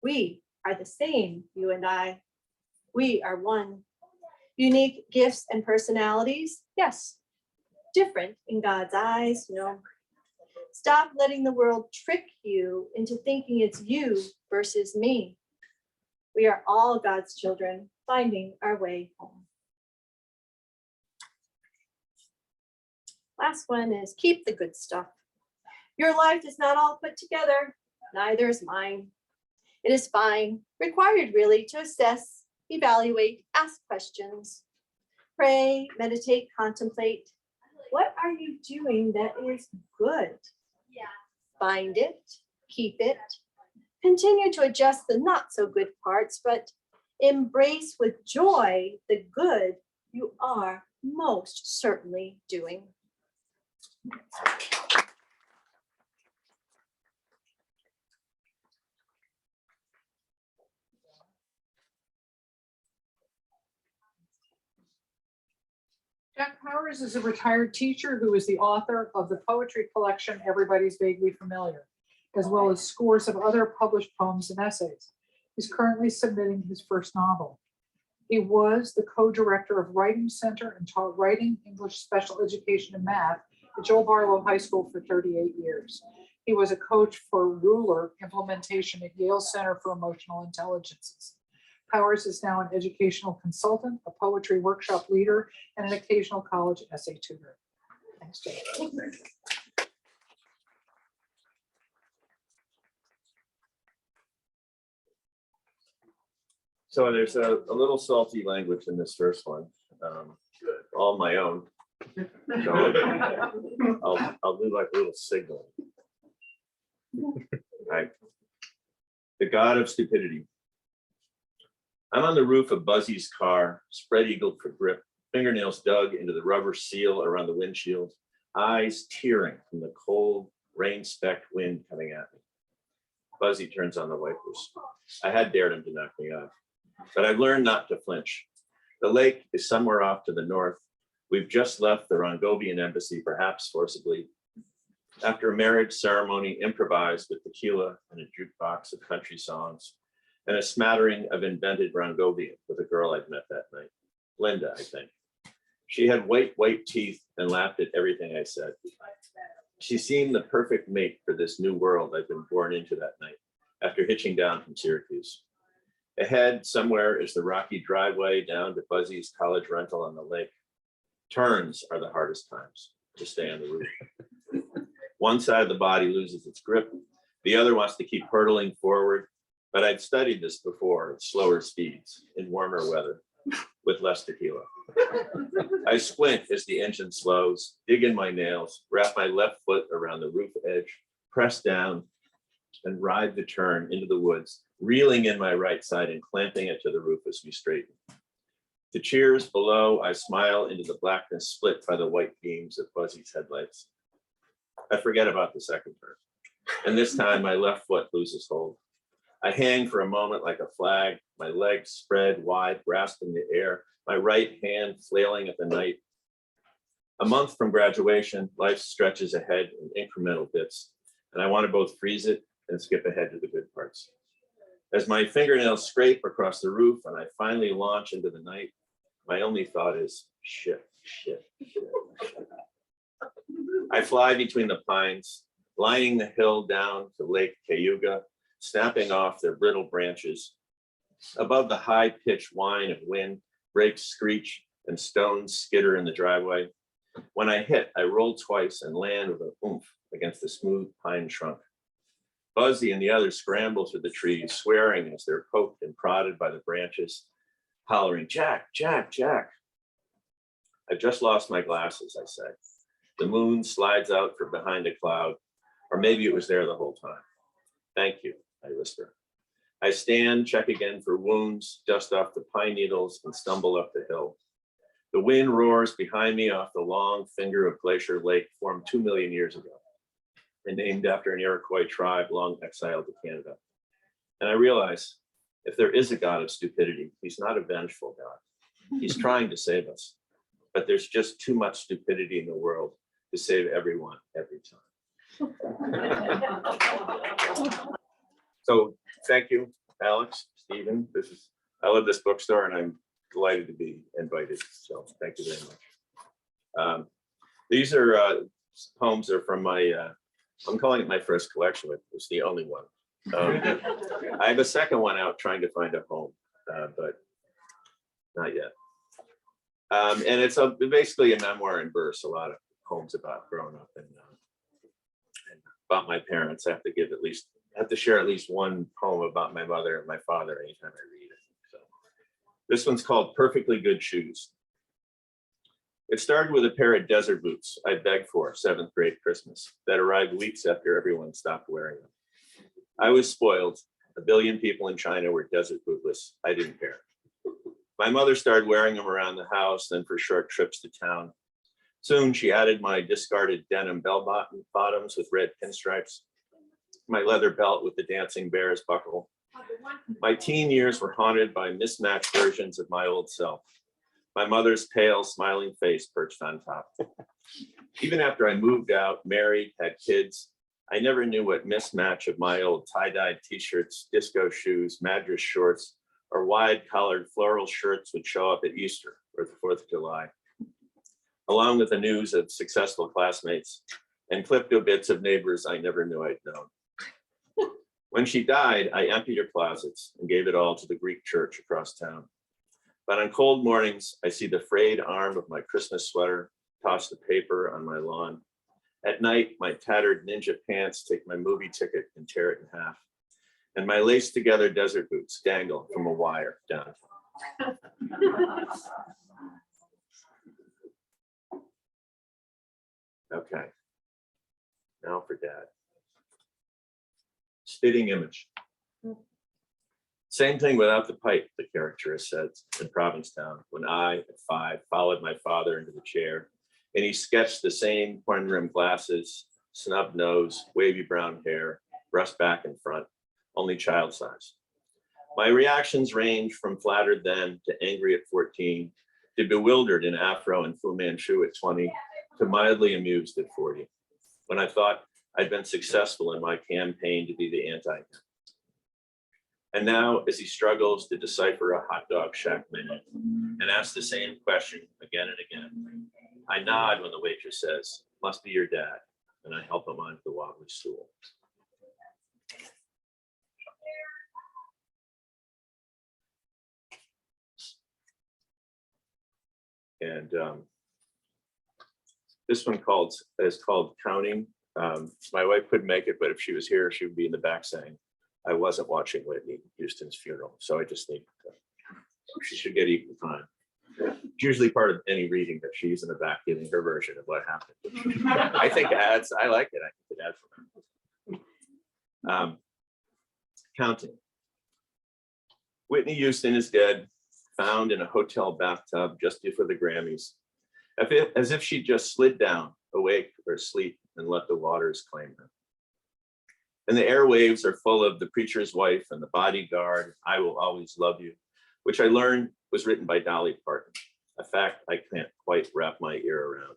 We are the same, you and I. We are one. Unique gifts and personalities, yes. Different in God's eyes, no. Stop letting the world trick you into thinking it's you versus me. We are all God's children, finding our way home. Last one is keep the good stuff. Your life is not all put together, neither is mine. It is fine, required really, to assess, evaluate, ask questions, pray, meditate, contemplate. What are you doing that is good? Find it, keep it, continue to adjust the not so good parts, but embrace with joy the good you are most certainly doing. Jack Powers is a retired teacher who is the author of the poetry collection Everybody's Vaguely Familiar, as well as scores of other published poems and essays. He's currently submitting his first novel. He was the co-director of Writing Center and taught writing, English, special education, and math at Joel Barlow High School for 38 years. He was a coach for ruler implementation at Yale Center for Emotional Intelligences. Powers is now an educational consultant, a poetry workshop leader, and an occasional college essay tutor. Thanks, Jay. So there's a little salty language in this first one, all my own. So I'll do like a little signal. Right. The God of Stupidity. I'm on the roof of Buzzy's car, spread eagled for grip, fingernails dug into the rubber seal around the windshield, eyes tearing from the cold, rain-specked wind coming at me. Buzzy turns on the wipers. I had dared him to knock me off, but I've learned not to flinch. The lake is somewhere off to the north. We've just left the Rongovian embassy, perhaps forcibly, after a marriage ceremony improvised with tequila and a jukebox of country songs and a smattering of invented Rongovian with a girl I'd met that night, Linda, I think. She had white teeth and laughed at everything I said. She seemed the perfect mate for this new world I'd been born into that night after hitching down from Syracuse. Ahead somewhere is the rocky driveway down to Buzzy's college rental on the lake. Turns are the hardest times to stay on the roof. One side of the body loses its grip. The other wants to keep hurtling forward, but I'd studied this before at slower speeds in warmer weather with less tequila. I squint as the engine slows, dig in my nails, wrap my left foot around the roof edge, press down, and ride the turn into the woods, reeling in my right side and clamping it to the roof as we straighten. To cheers below, I smile into the blackness split by the white beams of Buzzy's headlights. I forget about the second turn, and this time my left foot loses hold. I hang for a moment like a flag, my legs spread wide, grasping the air, my right hand flailing at the night. A month from graduation, life stretches ahead in incremental bits, and I want to both freeze it and skip ahead to the good parts. As my fingernails scrape across the roof and I finally launch into the night, my only thought is, shit. I fly between the pines, lining the hill down to Lake Cayuga, snapping off their brittle branches. Above the high-pitched whine of wind, brakes screech and stones skitter in the driveway. When I hit, I roll twice and land with an oomph against the smooth pine trunk. Buzzy and the others scramble through the trees, swearing as they're poked and prodded by the branches, hollering, Jack, Jack, Jack. I've just lost my glasses, I say. The moon slides out from behind a cloud, or maybe it was there the whole time. Thank you, I whisper. I stand, check again for wounds, dust off the pine needles, and stumble up the hill. The wind roars behind me off the long finger of Glacier Lake, formed 2 million years ago, and named after an Iroquois tribe long exiled to Canada. And I realize, if there is a God of stupidity, he's not a vengeful God. He's trying to save us, but there's just too much stupidity in the world to save everyone every time. So thank you, Alex, Stephen. I love this bookstore and I'm delighted to be invited. So thank you very much. These are poems are from my, I'm calling it my first collection. It was the only one. I have a second one out trying to find a home, but not yet. And it's basically a memoir in verse, a lot of poems about growing up and about my parents. I have to share at least one poem about my mother and my father anytime I read it. So this one's called Perfectly Good Shoes. It started with a pair of desert boots I begged for 7th grade Christmas that arrived weeks after everyone stopped wearing them. I was spoiled. A billion people in China were desert bootless. I didn't care. My mother started wearing them around the house, then for short trips to town. Soon she added my discarded denim bell bottoms with red pinstripes, my leather belt with the dancing bears buckle. My teen years were haunted by mismatched versions of my old self. My mother's pale, smiling face perched on top. Even after I moved out, married, had kids, I never knew what mismatch of my old tie-dyed t-shirts, disco shoes, Madras shorts, or wide-collared floral shirts would show up at Easter or the 4th of July, along with the news of successful classmates and clipped bits of neighbors I never knew I'd known. When she died, I emptied her closets and gave it all to the Greek church across town. But on cold mornings, I see the frayed arm of my Christmas sweater toss the paper on my lawn. At night, my tattered ninja pants take my movie ticket and tear it in half. And my laced together desert boots dangle from a wire downtown. Okay, now for Dad. Spitting image. Same thing without the pipe, the caricaturist said in Provincetown, when I, at 5, followed my father into the chair, and he sketched the same horn-rimmed glasses, snub nose, wavy brown hair, breast back and front, only child size. My reactions range from flattered then to angry at 14, to bewildered in Afro and Fu Manchu at 20, to mildly amused at 40, when I thought I'd been successful in my campaign to be the anti-him. And now, as he struggles to decipher a hot dog shack menu and asks the same question again and again, I nod when the waitress says, "Must be your dad," and I help him onto the wobbly stool. And this one is called Counting. My wife couldn't make it, but if she was here, she would be in the back saying, I wasn't watching Whitney Houston's funeral, so I just need to, she should get equal time. It's usually part of any reading that she's in the back giving her version of what happened. I think adds, I like it. I think it adds for her. Counting. Whitney Houston is dead, found in a hotel bathtub just before the Grammys, as if she just slid down, awake or asleep, and let the waters claim her. And the airwaves are full of The Preacher's Wife and The Bodyguard, I Will Always Love You, which I learned was written by Dolly Parton, a fact I can't quite wrap my ear around.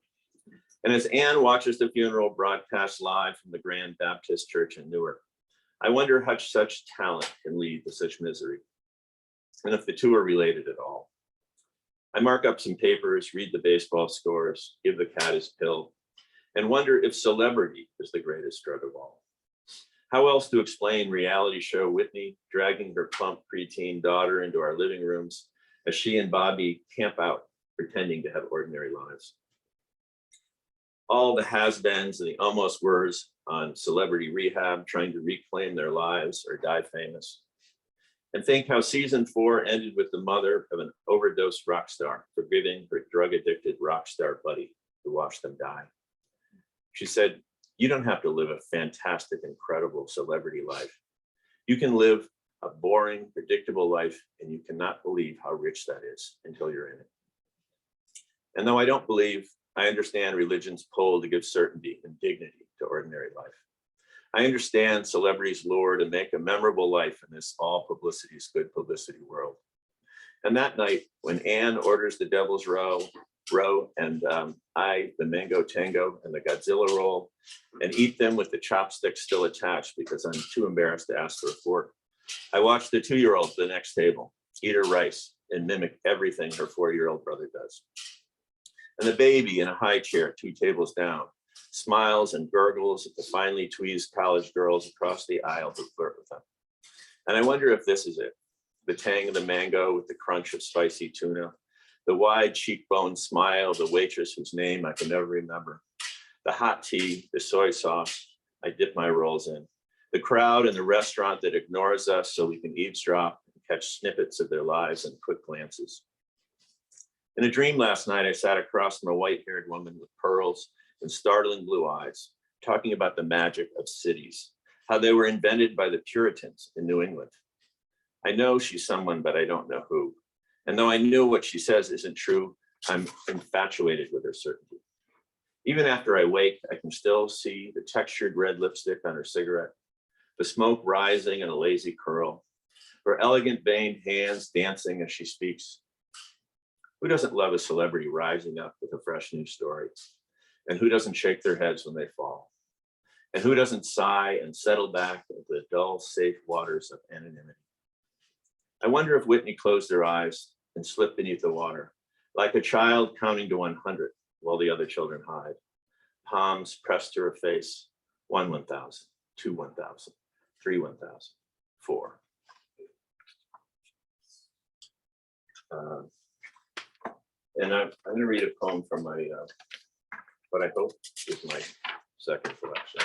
And as Anne watches the funeral broadcast live from the Grand Baptist Church in Newark, I wonder how such talent can lead to such misery, and if the two are related at all. I mark up some papers, read the baseball scores, give the cat his pill, and wonder if celebrity is the greatest drug of all. How else to explain reality show Whitney dragging her plump preteen daughter into our living rooms as she and Bobby camp out, pretending to have ordinary lives? All the has-beens and the almost were's on celebrity rehab, trying to reclaim their lives or die famous. And think how season 4 ended with the mother of an overdosed rock star forgiving her drug-addicted rock star buddy who watched them die. She said, you don't have to live a fantastic, incredible celebrity life. You can live a boring, predictable life, and you cannot believe how rich that is until you're in it. And though I don't believe, I understand religion's pull to give certainty and dignity to ordinary life. I understand celebrities' lure to make a memorable life in this all publicity is good publicity world. And that night, when Anne orders the Devil's Row and I, the Mango Tango and the Godzilla roll, and eat them with the chopsticks still attached because I'm too embarrassed to ask for a fork, I watch the 2-year-old at the next table eat her rice and mimic everything her 4-year-old brother does. And the baby in a high chair 2 tables down smiles and gurgles at the finely tweezed college girls across the aisle who flirt with them. And I wonder if this is it, the tang of the mango with the crunch of spicy tuna, the wide cheekbone smile of the waitress whose name I can never remember, the hot tea, the soy sauce I dip my rolls in, the crowd in the restaurant that ignores us so we can eavesdrop and catch snippets of their lives in quick glances. In a dream last night, I sat across from a white-haired woman with pearls and startling blue eyes, talking about the magic of cities, how they were invented by the Puritans in New England. I know she's someone, but I don't know who. And though I knew what she says isn't true, I'm infatuated with her certainty. Even after I wake, I can still see the textured red lipstick on her cigarette, the smoke rising in a lazy curl, her elegant veined hands dancing as she speaks. Who doesn't love a celebrity rising up with a fresh new story? And who doesn't shake their heads when they fall? And who doesn't sigh and settle back into the dull, safe waters of anonymity? I wonder if Whitney closed her eyes and slipped beneath the water, like a child counting to 100 while the other children hide. Palms pressed to her face, 1 1,000, 2 1,000, 3 1,000, 4. And I'm going to read a poem from my, what I hope is my second collection.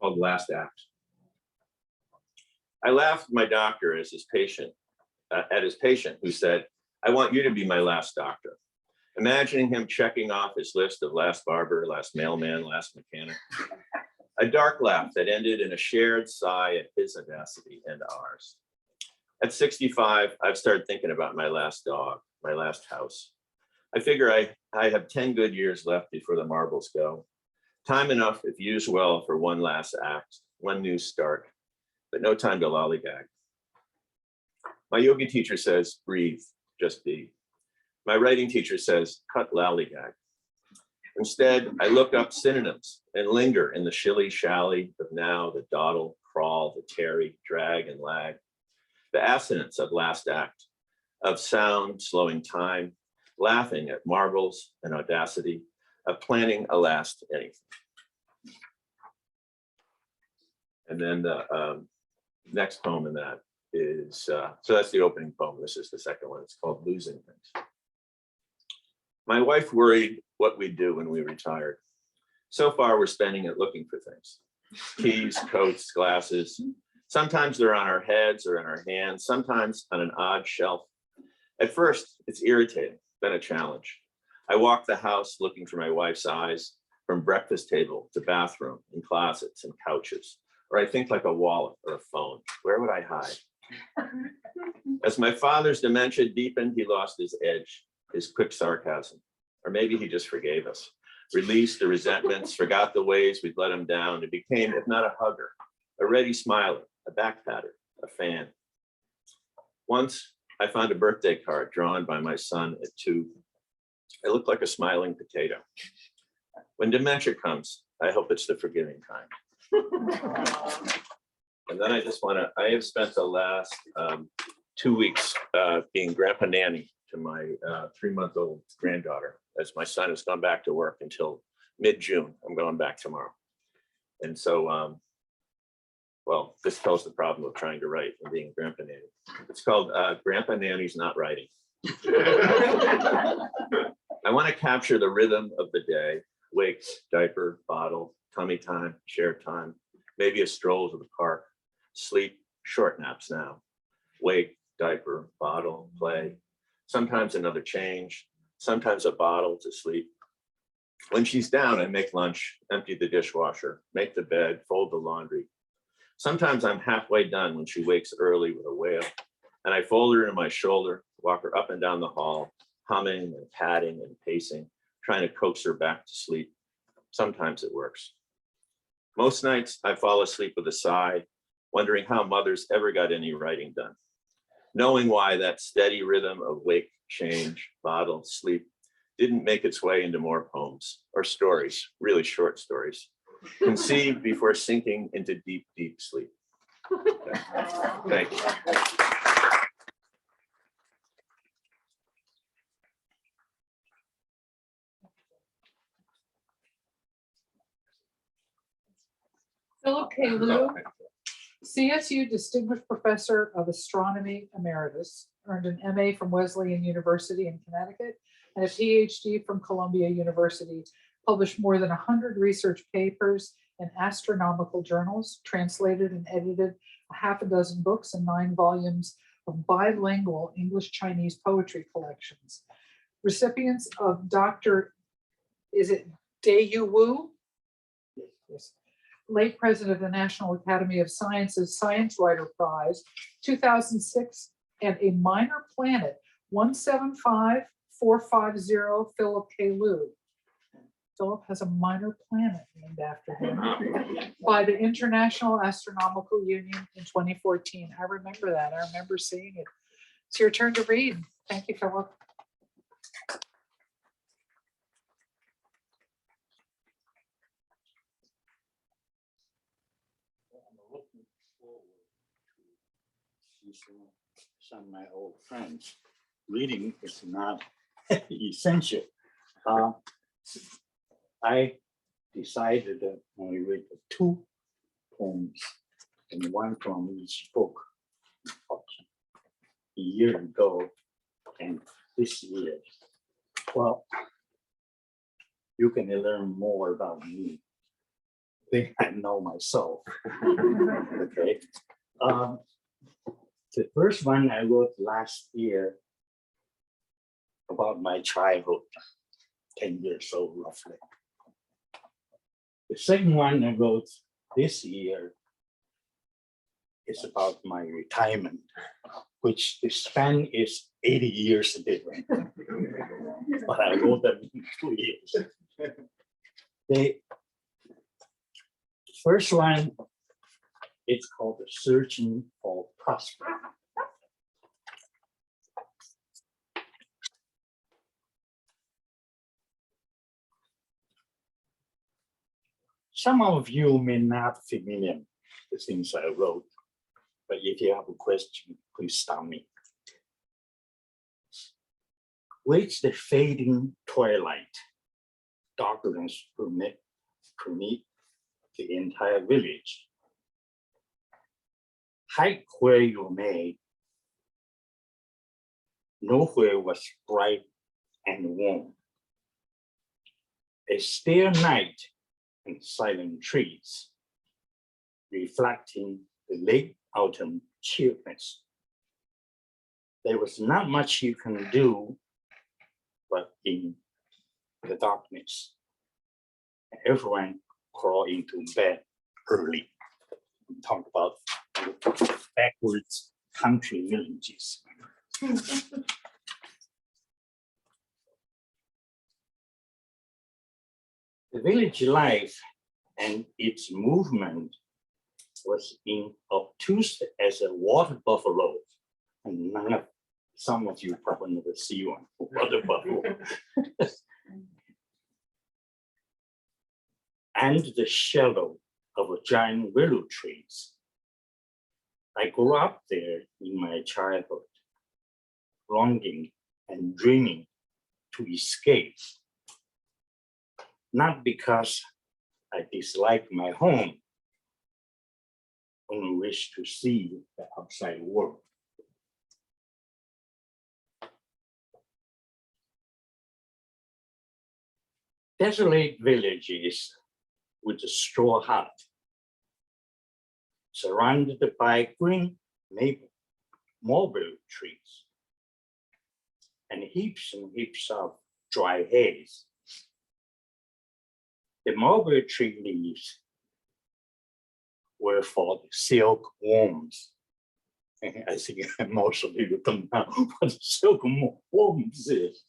Called Last Act. I laughed at my doctor as his patient, who said, I want you to be my last doctor. Imagining him checking off his list of last barber, last mailman, last mechanic. A dark laugh that ended in a shared sigh at his audacity and ours. At 65, I've started thinking about my last dog, my last house. I figure I have 10 good years left before the marbles go. Time enough if used well for one last act, one new start, but no time to lollygag. My yoga teacher says, breathe, just be. My writing teacher says, cut lollygag. Instead, I look up synonyms and linger in the shilly-shally of now, the dawdle, crawl, the tarry, drag, and lag. The assonance of last act, of sound slowing time, laughing at marvels and audacity, of planning a last anything. And then the next poem in that is, so that's the opening poem. This is the second one. It's called Losing Things. My wife worried what we'd do when we retired. So far, we're spending it looking for things. Keys, coats, glasses. Sometimes they're on our heads or in our hands, sometimes on an odd shelf. At first, it's irritating, then a challenge. I walk the house looking for my wife's eyes, from breakfast table to bathroom, in closets and couches. Or I think like a wallet or a phone. Where would I hide? As my father's dementia deepened, he lost his edge, his quick sarcasm. Or maybe he just forgave us, released the resentments, forgot the ways we'd let him down, and became, if not a hugger, a ready smiler, a back patter, a fan. Once I found a birthday card drawn by my son at 2. It looked like a smiling potato. When dementia comes, I hope it's the forgiving kind. And then I just want to, I have spent the last 2 weeks being grandpa nanny to my 3-month-old granddaughter, as my son has gone back to work until mid-June. I'm going back tomorrow. And so, well, this tells the problem of trying to write and being grandpa nanny. It's called Grandpa Nanny's Not Writing. I want to capture the rhythm of the day: wake, diaper, bottle, tummy time, share time, maybe a stroll to the park, sleep, short naps now, wake, diaper, bottle, play, sometimes another change, sometimes a bottle to sleep. When she's down, I make lunch, empty the dishwasher, make the bed, fold the laundry. Sometimes I'm halfway done when she wakes early with a wail, and I fold her in my shoulder, walk her up and down the hall, humming and patting and pacing, trying to coax her back to sleep. Sometimes it works. Most nights I fall asleep with a sigh, wondering how mothers ever got any writing done. Knowing why that steady rhythm of wake, change, bottle, sleep didn't make its way into more poems or stories, really short stories, conceived before sinking into deep, deep sleep. Thank you. Phillip Lu, CSU Distinguished Professor of Astronomy Emeritus, earned an MA from Wesleyan University in Connecticut and a PhD from Columbia University, published more than 100 research papers in astronomical journals, translated and edited a half a dozen books and 9 volumes of bilingual English-Chinese poetry collections. Recipients of Dr. Is it Dayu Wu? Yes. Late president of the National Academy of Sciences Science Writer Prize, 2006, and a minor planet, 175450 Phillip Lu. Phillip has a minor planet named after him by the International Astronomical Union in 2014. I remember that. I remember seeing it. It's your turn to read. Thank you, Phillip. Some of my old friends. Reading is not essential. I decided that when we read the 2 poems and 1 from each book a year ago and this year. Well, you can learn more about me. I think I know myself. Okay. The first one I wrote last year about my childhood, 10 years old roughly. The second one I wrote this year is about my retirement, which the span is 80 years different. But I wrote them in 2 years. The first one, it's called the Searching for Prosper. Some of you may not familiar with the things I wrote, but if you have a question, please stop me. With the fading twilight, darkness permit the entire village. Hide where you may, nowhere was bright and warm. A still night and silent trees, reflecting the late autumn chillness. There was not much you can do, but in the darkness, everyone crawled into bed early. We talk about backwards country villages. The village life and its movement was in obtuse as a water buffalo, and some of you probably never see one water buffalo. And the shadow of a giant willow trees. I grew up there in my childhood, longing and dreaming to escape. Not because I dislike my home, only wish to see the outside world. Desolate villages with a straw hut, surrounded by green maple, mulberry trees, and heaps of dry haze. The mulberry tree leaves were for the silkworms. And I think most of you don't know what silkworms is.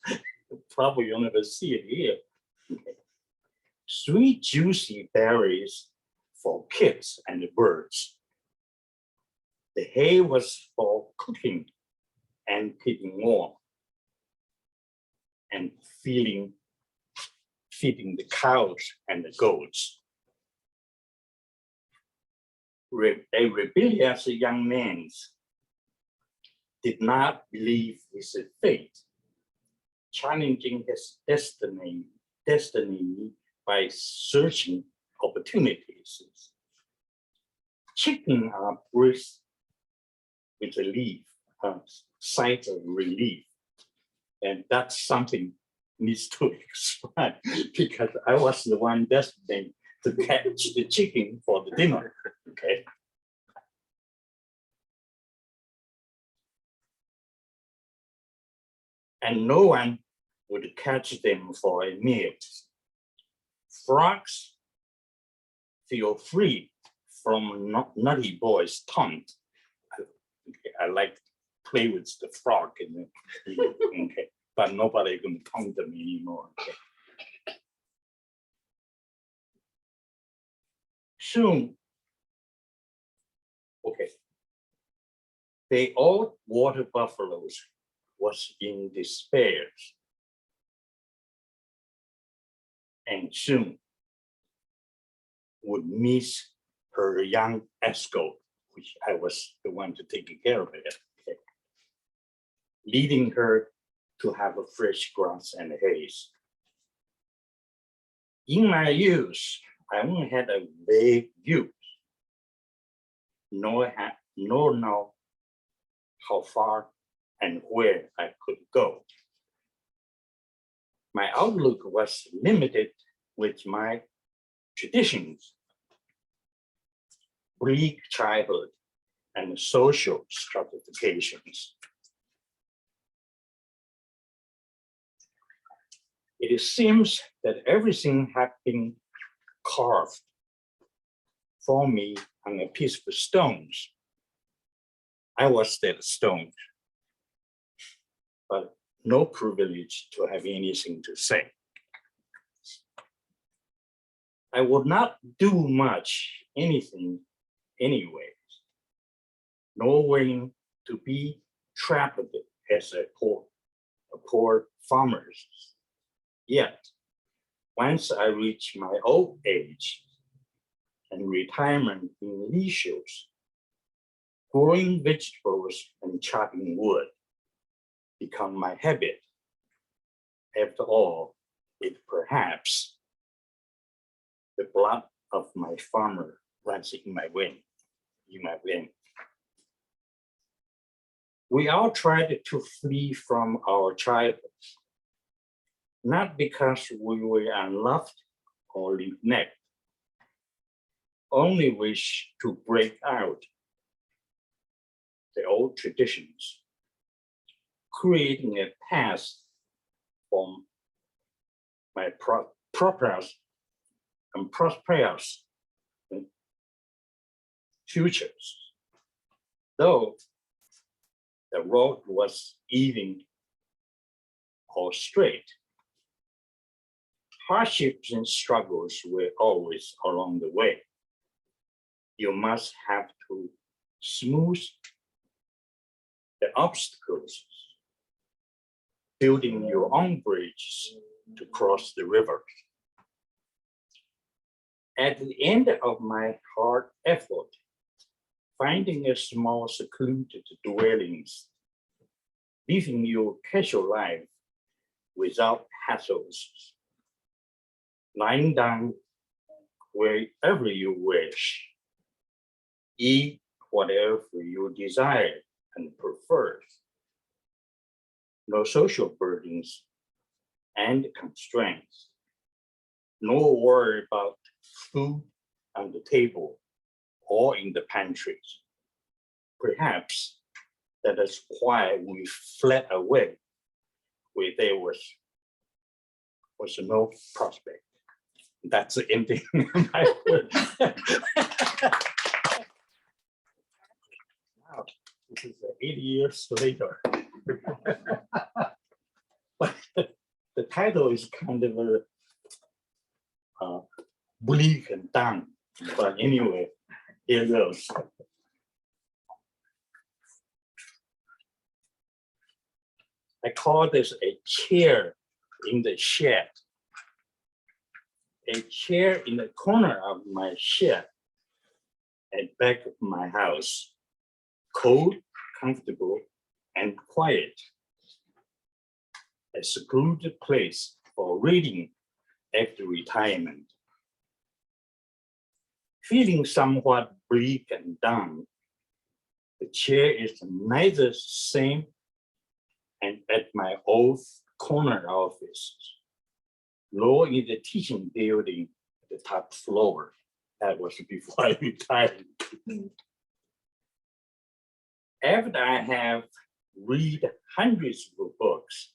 Probably you'll never see it here. Sweet, juicy berries for kids and the birds. The hay was for cooking and keeping warm and feeding the cows and the goats. A rebellious young man did not believe his fate, challenging his destiny by searching opportunities. Chicken are breathed with relief, sight of relief. And that's something needs to explain, because I was the one destined to catch the chicken for the dinner, okay? And no one would catch them for a meal. Frogs feel free from nutty boy's tongue. I like to play with the frog, okay, but nobody can tongue them anymore. Okay. Soon, okay, the old water buffaloes was in despair. And soon would miss her young escort, which I was the one to take care of it, okay, leading her to have a fresh grass and haze. In my youth, I only had a vague view, nor know how far and where I could go. My outlook was limited with my traditions, bleak childhood, and social stratifications. It seems that everything had been carved for me on a piece of stones. I was that stone. but no privilege to have anything to say. I would not do much anything anyway, knowing to be trapped as a poor farmer. Yet, once I reach my old age and retirement in leisures, growing vegetables and chopping wood become my habit. After all, it perhaps the blood of my farmer runs in my vein. We all tried to flee from our childhood, not because we were unloved or neglected, only wish to break out the old traditions, creating a path for my prosperous futures. Though the road was even or straight, hardships and struggles were always along the way. You must have to smooth the obstacles, building your own bridges to cross the river. At the end of my hard effort, finding a small secluded dwellings, living your casual life without hassles, lying down wherever you wish, eat whatever you desire and prefer, no social burdens and constraints, no worry about food on the table or in the pantries. Perhaps that is why we fled away where there was no prospect. That's the ending. Wow, this is 80 years later. But the title is kind of bleak and down. But anyway, here goes. I call this a chair in the shed. A chair in the corner of my shed at back of my house. Cold, comfortable, and quiet. A secluded place for reading after retirement. Feeling somewhat bleak and down, the chair is neither same and at my old corner office, nor in the teaching building at the top floor. That was before I retired. After I have read hundreds of books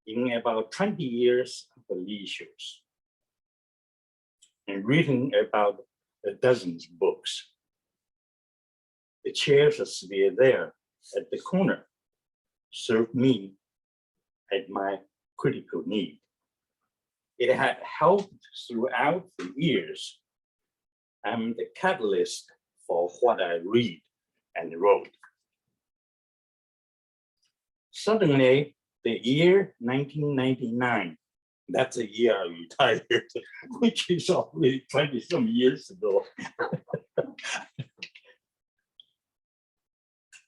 in about 20 years of leisures and written about a dozen books, the chairs are still there at the corner, serve me at my critical need. It had helped throughout the years. I'm the catalyst for what I read and wrote. Suddenly, the year 1999, that's the year I retired, which is already 20 some years ago.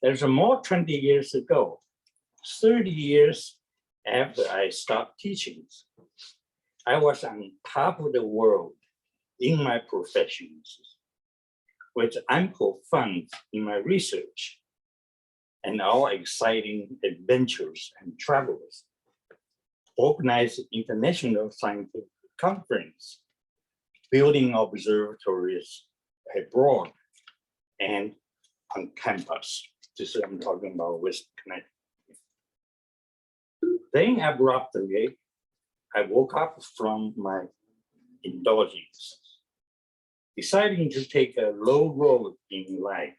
There's more 20 years ago, 30 years after I stopped teaching, I was on top of the world in my professions, with ample funds in my research and all exciting adventures and travels, organized international scientific conference, building observatories abroad and on campus. This is I'm talking about West Connecticut. Then abruptly, I woke up from my indulgence, deciding to take a low road in life,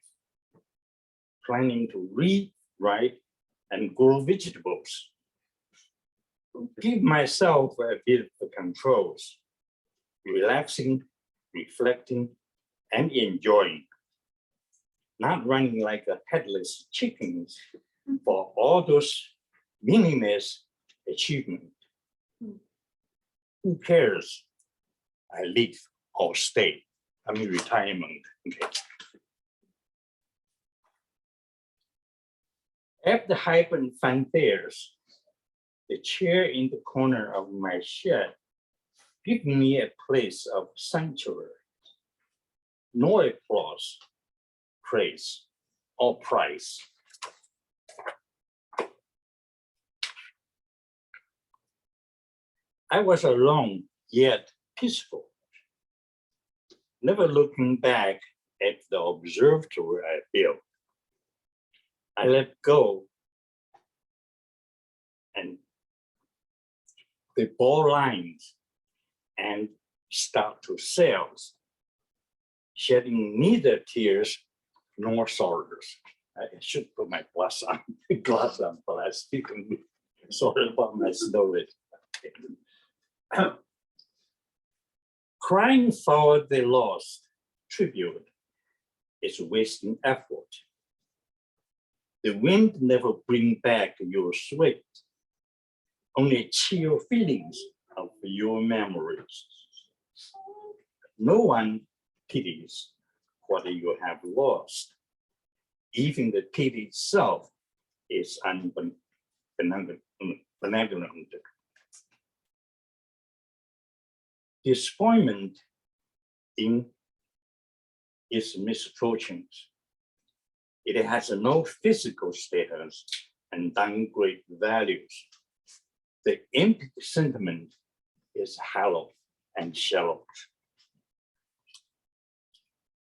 planning to read, write, and grow vegetables. Give myself a bit of controls, relaxing, reflecting, and enjoying. Not running like a headless chicken for all those meaningless achievement. Who cares? I live or stay. I'm in retirement. Okay. At the hyper fanfares, the chair in the corner of my shed gives me a place of sanctuary. No applause, praise, or price. I was alone, yet peaceful. Never looking back at the observatory I built. I let go and the ball lines and start to sail, shedding neither tears nor sorrows. I should put my glass on, but I speak sorry about my story. Crying for the lost tribute is wasting effort. The wind never brings back your sweat, only chill feelings of your memories. No one pities what you have lost. Even the pity itself is benevolent. Disappointment in its misfortunes. It has no physical status and downgrade values. The empty sentiment is hollow and shallow.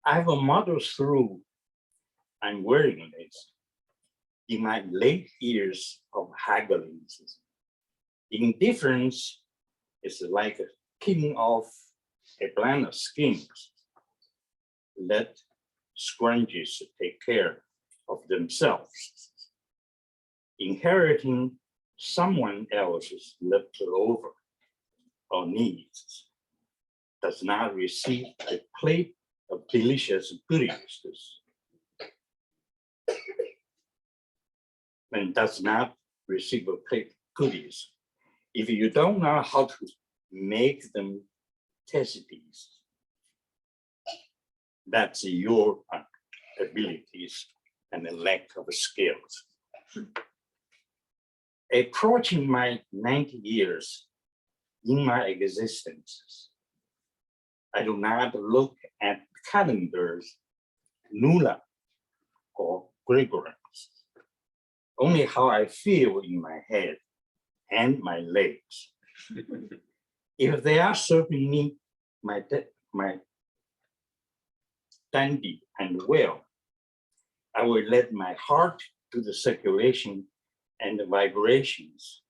I have muddled through unweariness in my late years of haggling. Indifference is like peeling off a bland of skin. Let scrunchies take care of themselves. Inheriting someone else's leftover or needs does not receive a plate of delicious goodies and does not receive a plate of goodies if you don't know how to make them tasty. That's your abilities and a lack of skills. Approaching my 90 years in my existence, I do not look at calendars, lunar or Gregorian, only how I feel in my head and my legs. If they are serving me my dandy and well, I will let my heart do the circulation and the vibrations,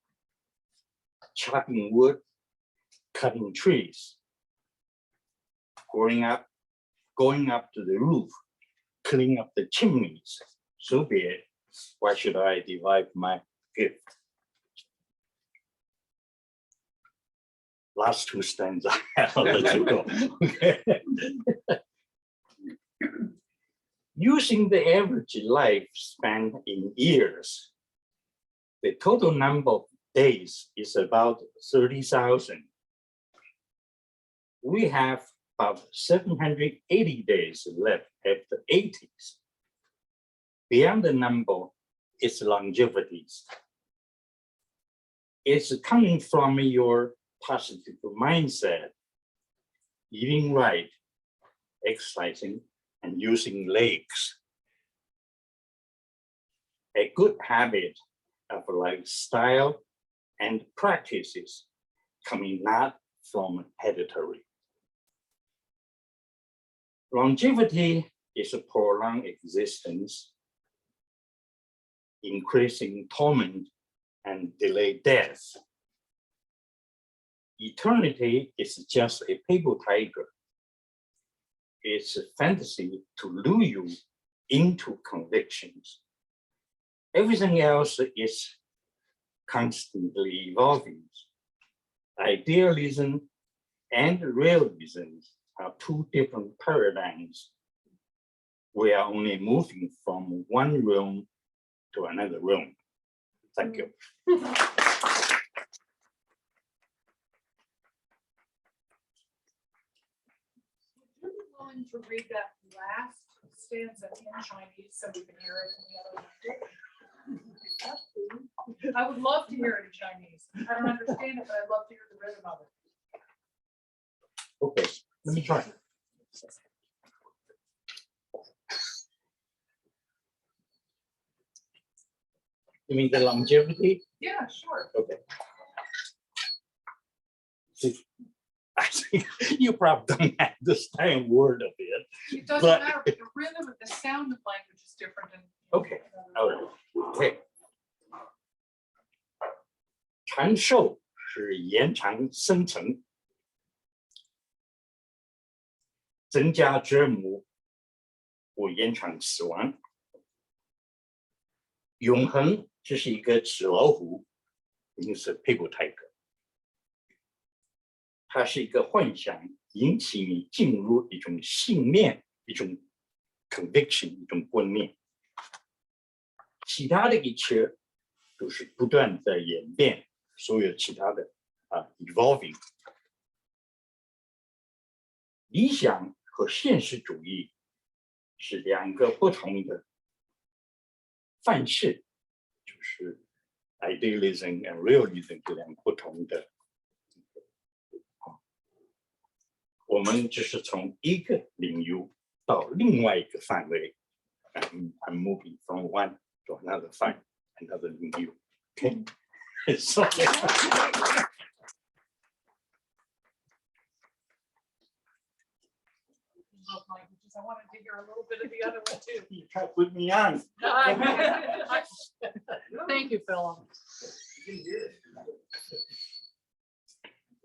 chopping wood, cutting trees, going up to the roof, cleaning up the chimneys. So be it. Why should I divide my gift? Last two stanzas, I'll let you go. Okay. Using the average lifespan in years, the total number of days is about 30,000. We have about 780 days left after 80s. Beyond the number is longevity. It's coming from your positive mindset, eating right, exercising, and using legs. A good habit of lifestyle and practices coming not from hereditary. Longevity is a prolonged existence, increasing torment and delayed death. Eternity is just a paper tiger. It's a fantasy to lure you into convictions. Everything else is constantly evolving. Idealism and realism are two different paradigms. We are only moving from one realm to another realm. Thank you. Would you be willing to read that last stanza in Chinese so we can hear it in the other language? I would love to hear it in Chinese. I don't understand it, but I'd love to hear the rhythm of it. Okay, let me try. 'You mean the longevity? Yeah, sure. Okay. I think you probably don't understand word of it. It doesn't But- matter, but the rhythm and the sound of language is different. Okay, all right. Okay. 长寿是延长生存，增加折磨，不延长死亡。永恒这是一个纸老虎，因此屁股太高。它是一个幻想，引起你进入一种信念，一种 conviction， 一种观念。其他的一切都是不断的演变，所有其他的evolving。理想和现实主义是两个不同的范式，就是 idealism and realism 这两个不同的。我们只是从一个领域到另外一个范围。I'm moving from one to another领域。Okay. So, I wanted to hear a little bit of the other one too. you try to put me on. Thank you, Phillip.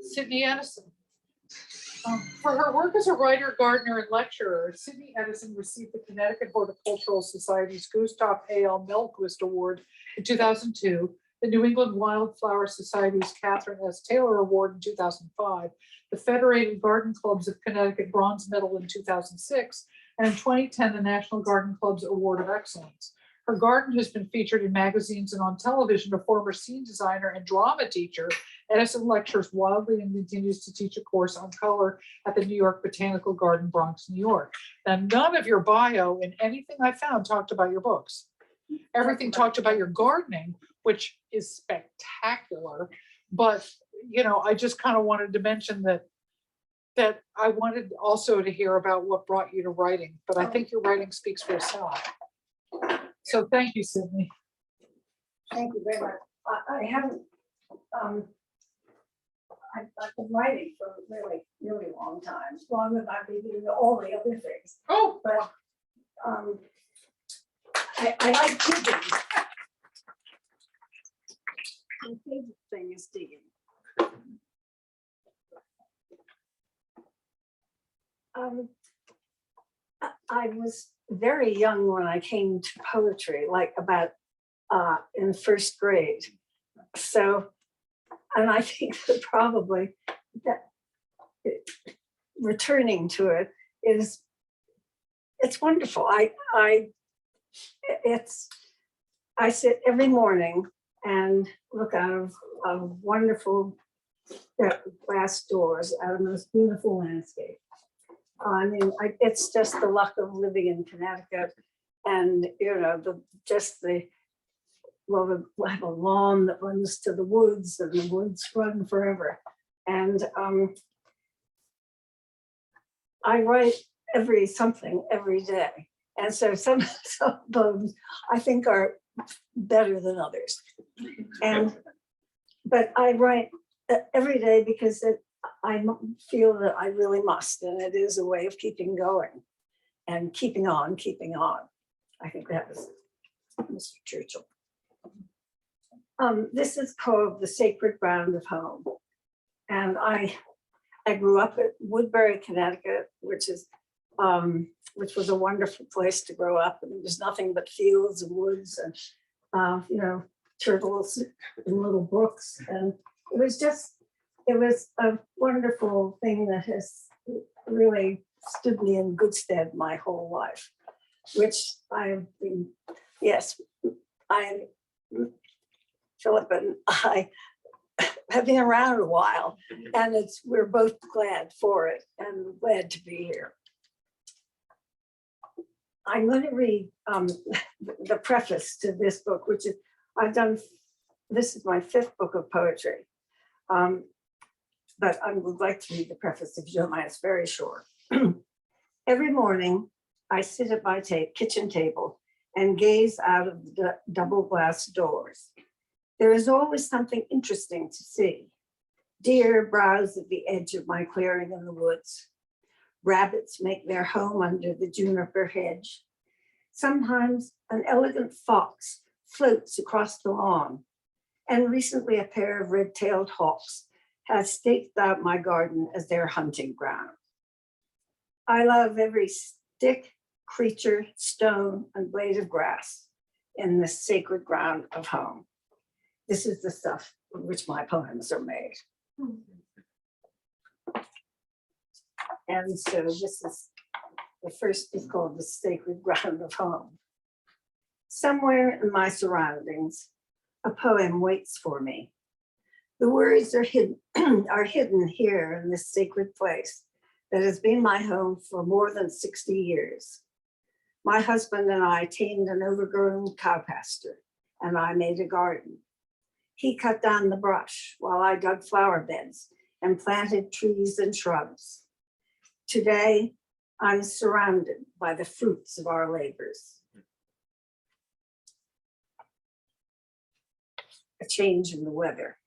Sydney Eddison. For her work as a writer, gardener, and lecturer, Sydney Eddison received the Connecticut Horticultural Society's Gustav A.L. Mellquist Award in 2002, the New England Wildflower Society's Catherine S. Taylor Award in 2005, the Federated Garden Clubs of Connecticut Bronze Medal in 2006, and in 2010, the National Garden Club's Award of Excellence. Her garden has been featured in magazines and on television. A former scene designer and drama teacher, Eddison lectures wildly and continues to teach a course on color at the New York Botanical Garden, Bronx, New York. Now, none of your bio in anything I found talked about your books. Everything talked about your gardening, which is spectacular. But, you know, I just kind of wanted to mention that I wanted also to hear about what brought you to writing, but I think your writing speaks for itself. So thank you, Sydney. Thank you very much. I haven't, I've been writing for a really, really long time, as long as I've been doing all the other things. Oh, But I like digging. My favorite thing is digging. I was very young when I came to poetry, like about in first grade. So, and I think that probably that returning to it is, it's wonderful. I sit every morning and look out of wonderful glass doors at a most beautiful landscape. I mean, it's just the luck of living in Connecticut, and you know, we have a lawn that runs to the woods, and the woods run forever. And I write something every day, and so some poems I think are better than others. But I write every day because I feel that I really must, and it is a way of keeping going and keeping on. I think that was Mr. Churchill. This is called The Sacred Ground of Home. And I grew up at Woodbury, Connecticut, which was a wonderful place to grow up. And there was nothing but fields and woods. turtles in little brooks. And it was a wonderful thing that has really stood me in good stead my whole life, which I've been, yes, Philip and I have been around a while, and we're both glad for it and glad to be here. I'm going to read the preface to this book, which is, this is my 5th book of poetry. But I would like to read the preface if you don't mind, it's very short. Every morning, I sit at my kitchen table and gaze out of the double glass doors. There is always something interesting to see. Deer browse at the edge of my clearing in the woods. Rabbits make their home under the juniper hedge. Sometimes an elegant fox floats across the lawn. And recently a pair of red-tailed hawks has staked out my garden as their hunting ground. I love every stick, creature, stone, and blade of grass in this sacred ground of home. This is the stuff of which my poems are made. And so this is the first is called The Sacred Ground of Home. Somewhere in my surroundings, a poem waits for me. The words are hidden here in this sacred place that has been my home for more than 60 years. My husband and I tamed an overgrown cow pasture, and I made a garden. He cut down the brush while I dug flower beds and planted trees and shrubs. Today, I'm surrounded by the fruits of our labors. A change in the weather.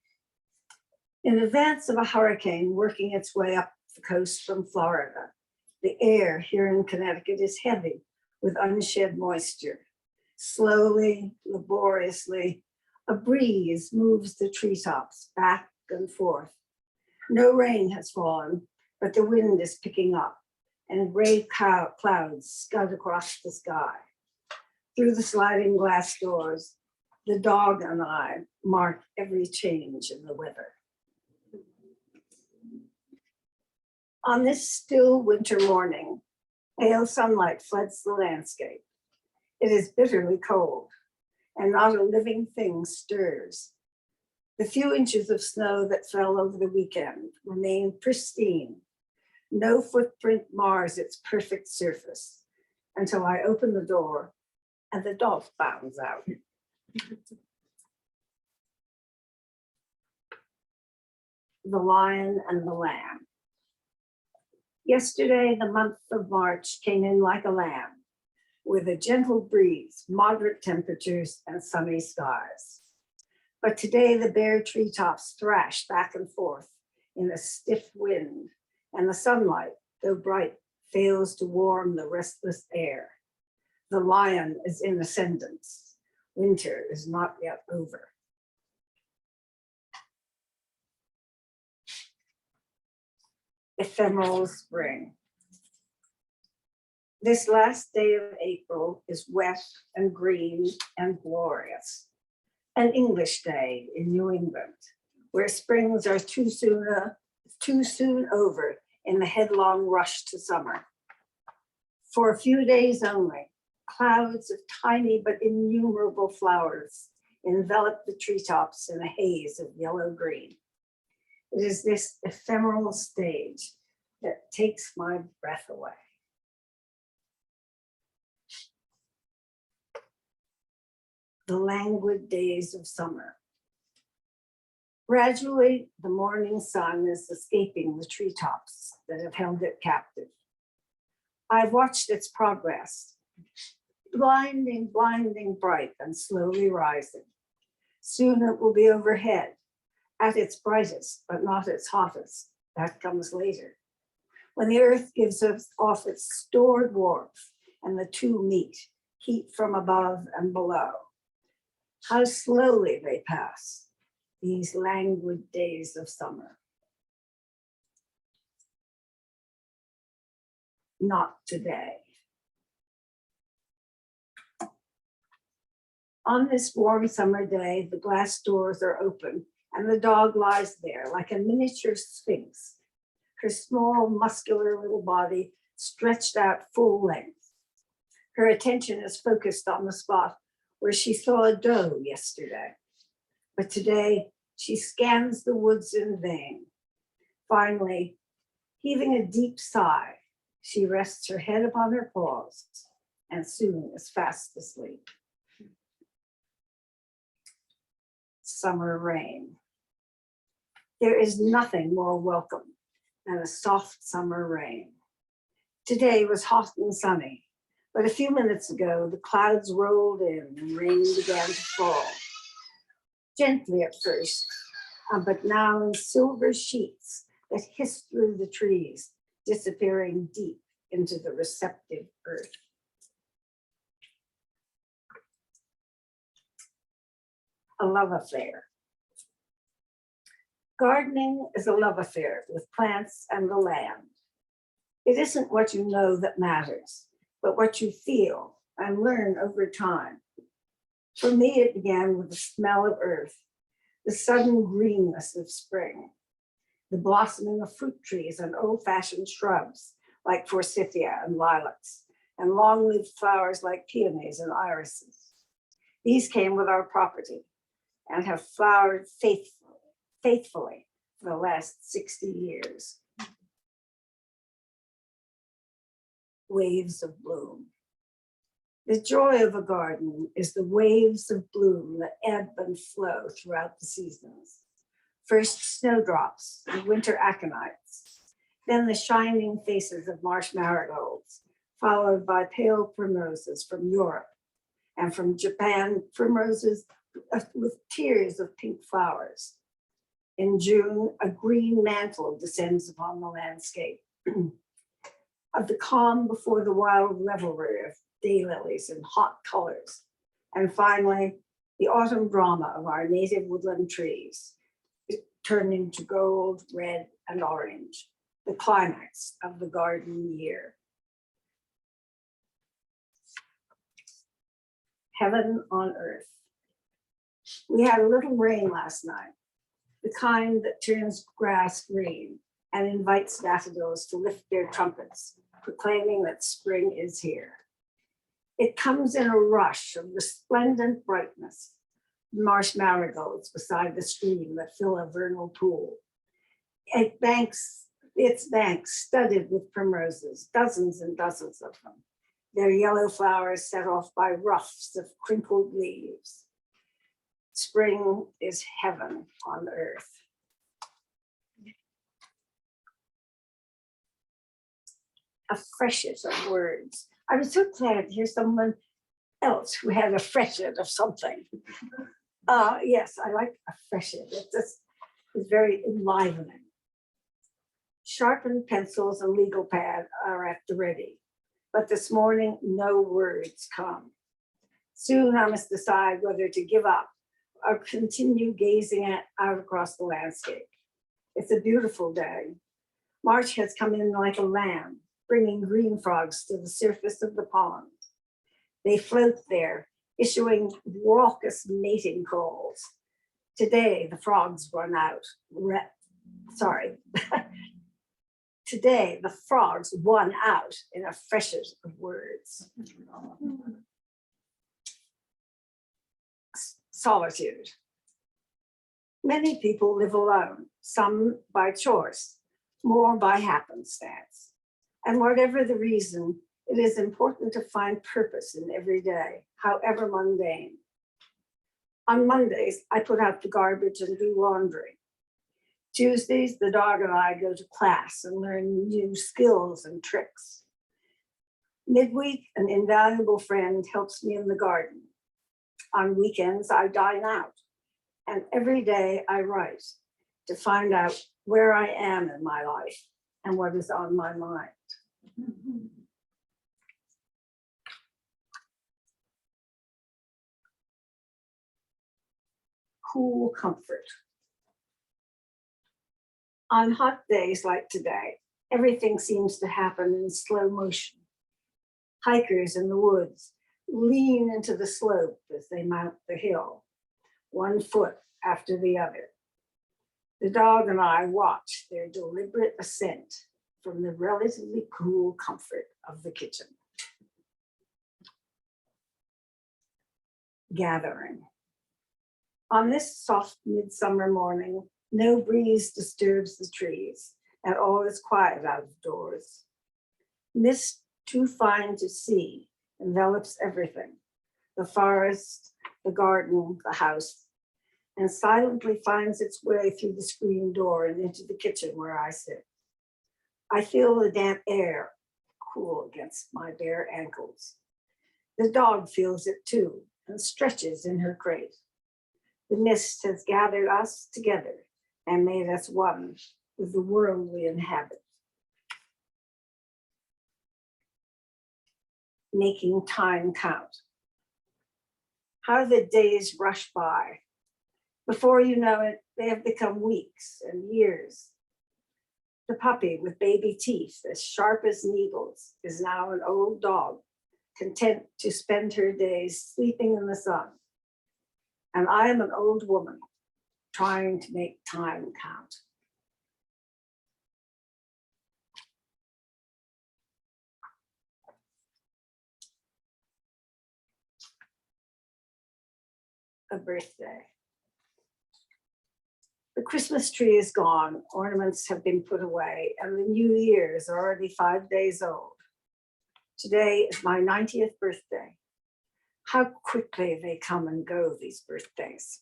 In advance of a hurricane working its way up the coast from Florida, the air here in Connecticut is heavy with unshed moisture. Slowly, laboriously, a breeze moves the treetops back and forth. No rain has fallen, but the wind is picking up, and gray clouds scud across the sky. Through the sliding glass doors, the dog and I mark every change in the weather. On this still winter morning, pale sunlight floods the landscape. It is bitterly cold, and not a living thing stirs. The few inches of snow that fell over the weekend remain pristine. No footprint mars its perfect surface until I open the door and the dog bounds out. The Lion and the Lamb. Yesterday, the month of March came in like a lamb, with a gentle breeze, moderate temperatures, and sunny skies. But today, the bare treetops thrash back and forth in a stiff wind, and the sunlight, though bright, fails to warm the restless air. The lion is in ascendance. Winter is not yet over. Ephemeral spring. This last day of April is wet and green and glorious. An English day in New England, where springs are too soon over in the headlong rush to summer. For a few days only, clouds of tiny but innumerable flowers envelop the treetops in a haze of yellow-green. It is this ephemeral stage that takes my breath away. The languid days of summer. Gradually, the morning sun is escaping the treetops that have held it captive. I've watched its progress, blinding bright and slowly rising. Soon it will be overhead, at its brightest, but not its hottest. That comes later. When the earth gives off its stored warmth and the two meet, heat from above and below. How slowly they pass, these languid days of summer. Not today. On this warm summer day, the glass doors are open and the dog lies there like a miniature sphinx, her small, muscular little body stretched out full length. Her attention is focused on the spot where she saw a doe yesterday. But today, she scans the woods in vain. Finally, heaving a deep sigh, she rests her head upon her paws and soon is fast asleep. Summer rain. There is nothing more welcome than a soft summer rain. Today was hot and sunny, but a few minutes ago, the clouds rolled in and rain began to fall. Gently at first, but now in silver sheets that hiss through the trees, disappearing deep into the receptive earth. A love affair. Gardening is a love affair with plants and the land. It isn't what you know that matters, but what you feel and learn over time. For me, it began with the smell of earth, the sudden greenness of spring, the blossoming of fruit trees and old-fashioned shrubs like forsythia and lilacs, and long-lived flowers like peonies and irises. These came with our property and have flowered faithfully for the last 60 years. Waves of bloom. The joy of a garden is the waves of bloom that ebb and flow throughout the seasons. First snowdrops and winter aconites, then the shining faces of marsh marigolds, followed by pale primroses from Europe, and from Japan, primroses with tiers of pink flowers. In June, a green mantle descends upon the landscape of the calm before the wild revelry of daylilies in hot colors. And finally, the autumn drama of our native woodland trees, turning to gold, red, and orange, the climax of the garden year. Heaven on earth. We had a little rain last night, the kind that turns grass green and invites daffodils to lift their trumpets, proclaiming that spring is here. It comes in a rush of resplendent brightness, marsh marigolds beside the stream that fill a vernal pool. Its banks studded with primroses, dozens and dozens of them, their yellow flowers set off by ruffs of crinkled leaves. Spring is heaven on earth. A freshet of words. I was so glad to hear someone else who had a freshet of something. Yes, I like a freshet. It just is very enlivening. Sharpened pencils and legal pad are at the ready, but this morning no words come. Soon I must decide whether to give up or continue gazing out across the landscape. It's a beautiful day. March has come in like a lamb, bringing green frogs to the surface of the pond. They float there, issuing raucous mating calls. Today, the frogs run out. Today, the frogs won out in a freshet of words. Solitude. Many people live alone, some by choice, more by happenstance. And whatever the reason, it is important to find purpose in every day, however mundane. On Mondays, I put out the garbage and do laundry. Tuesdays, the dog and I go to class and learn new skills and tricks. Midweek, an invaluable friend helps me in the garden. On weekends, I dine out. And every day I write to find out where I am in my life and what is on my mind. Cool comfort. On hot days like today, everything seems to happen in slow motion. Hikers in the woods lean into the slope as they mount the hill, one foot after the other. The dog and I watch their deliberate ascent from the relatively cool comfort of the kitchen. Gathering. On this soft midsummer morning, no breeze disturbs the trees, and all is quiet out of doors. Mist too fine to see envelops everything, the forest, the garden, the house, and silently finds its way through the screen door and into the kitchen where I sit. I feel the damp air cool against my bare ankles. The dog feels it too and stretches in her crate. The mist has gathered us together and made us one with the world we inhabit. Making time count. How the days rush by. Before you know it, they have become weeks and years. The puppy with baby teeth as sharp as needles is now an old dog, content to spend her days sleeping in the sun. And I am an old woman trying to make time count. A birthday. The Christmas tree is gone, ornaments have been put away, and the new year is already 5 days old. Today is my 90th birthday. How quickly they come and go, these birthdays.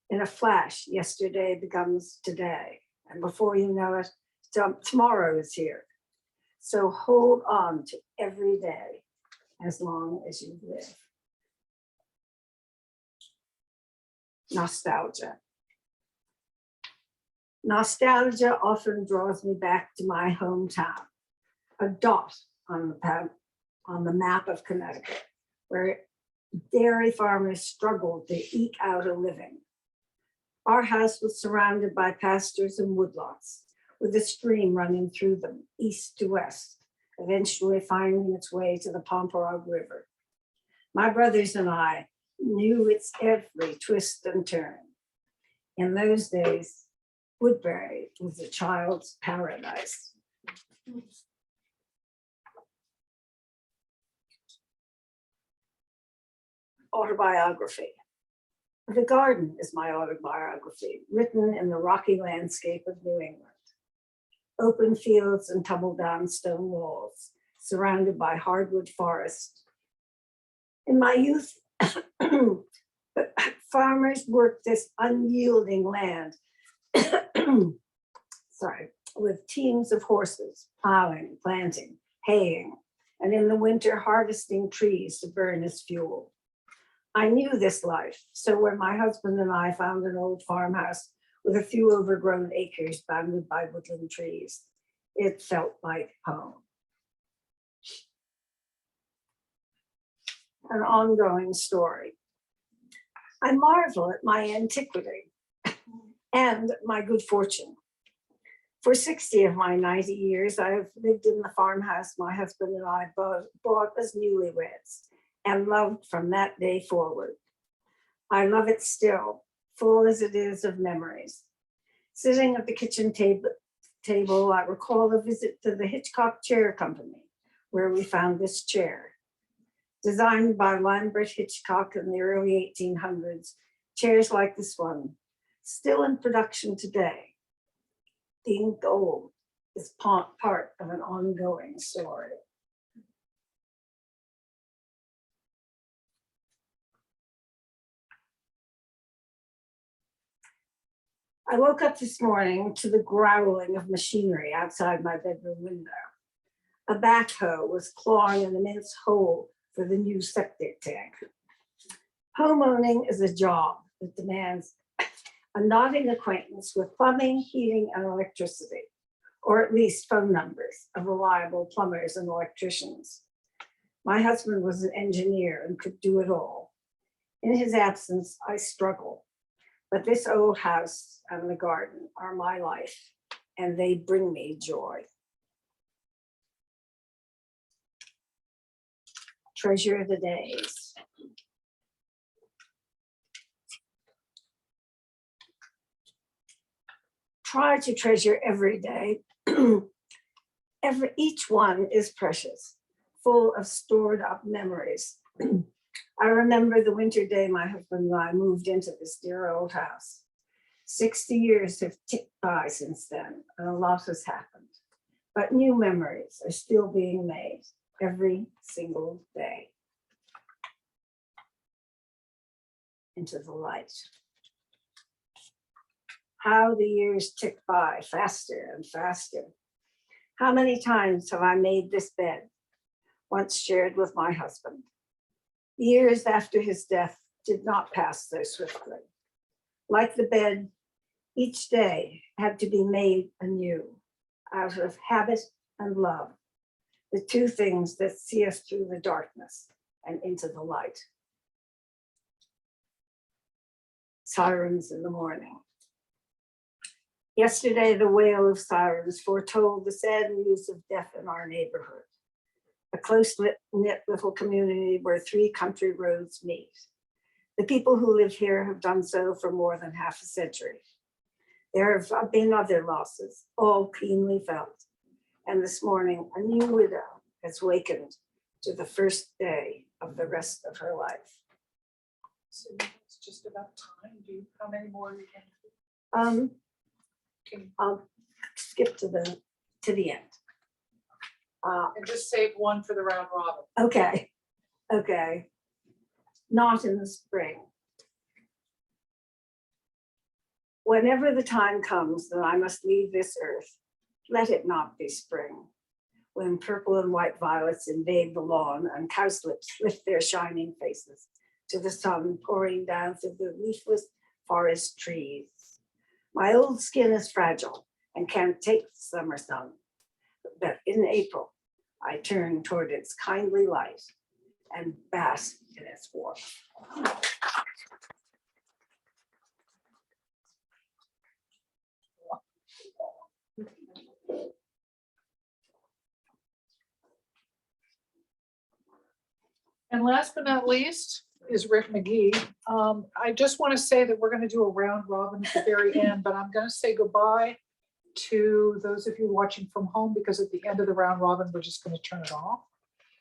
In a flash, yesterday becomes today, and before you know it, tomorrow is here. So hold on to every day as long as you live. Nostalgia. Nostalgia often draws me back to my hometown, a dot on the map of Connecticut, where dairy farmers struggled to eke out a living. Our house was surrounded by pastures and woodlots, with a stream running through them, east to west, eventually finding its way to the Pomperaug River. My brothers and I knew its every twist and turn. In those days, Woodbury was a child's paradise. Autobiography. The Garden is my autobiography, written in the rocky landscape of New England. Open fields and tumble-down stone walls, surrounded by hardwood forest. In my youth, farmers worked this unyielding land with teams of horses, plowing, planting, haying, and in the winter harvesting trees to burn as fuel. I knew this life, so when my husband and I found an old farmhouse with a few overgrown acres bounded by woodland trees, it felt like home. An ongoing story. I marvel at my antiquity and my good fortune. For 60 of my 90 years, I have lived in the farmhouse my husband and I bought as newlyweds and loved from that day forward. I love it still, full as it is of memories. Sitting at the kitchen table, I recall a visit to the Hitchcock Chair Company, where we found this chair. Designed by Lambert Hitchcock in the early 1800s, chairs like this one, still in production today. Being gold is part of an ongoing story. I woke up this morning to the growling of machinery outside my bedroom window. A backhoe was clawing an immense hole for the new septic tank. Homeowning is a job that demands a nodding acquaintance with plumbing, heating, and electricity, or at least phone numbers of reliable plumbers and electricians. My husband was an engineer and could do it all. In his absence, I struggle, but this old house and the garden are my life, and they bring me joy. treasure the days. Try to treasure every day. Each one is precious, full of stored up memories. I remember the winter day my husband and I moved into this dear old house. 60 years have ticked by since then, and a lot has happened. But new memories are still being made every single day. Into the light. How the years tick by faster and faster. How many times have I made this bed, once shared with my husband? Years after his death did not pass so swiftly. Like the bed, each day had to be made anew out of habit and love, the two things that see us through the darkness and into the light. Sirens in the morning. Yesterday, the wail of sirens foretold the sad news of death in our neighborhood, a close-knit little community where 3 country roads meet. The people who live here have done so for more than half a century. There have been other losses, all keenly felt. And this morning, a new widow has wakened to the first day of the rest of her life. So it's just about time. How many more you can? I'll skip to the end. And just save one for the round robin. Okay. Not in the spring. Whenever the time comes that I must leave this earth, let it not be spring, when purple and white violets invade the lawn and cowslips lift their shining faces to the sun pouring down through the leafless forest trees. My old skin is fragile and can't take the summer sun, but in April, I turn toward its kindly light and bask in its warmth. And last but not least is Rick Magee. I just want to say that we're going to do a round robin at the very end, but I'm going to say goodbye to those of you watching from home, because at the end of the round robin, we're just going to turn it off.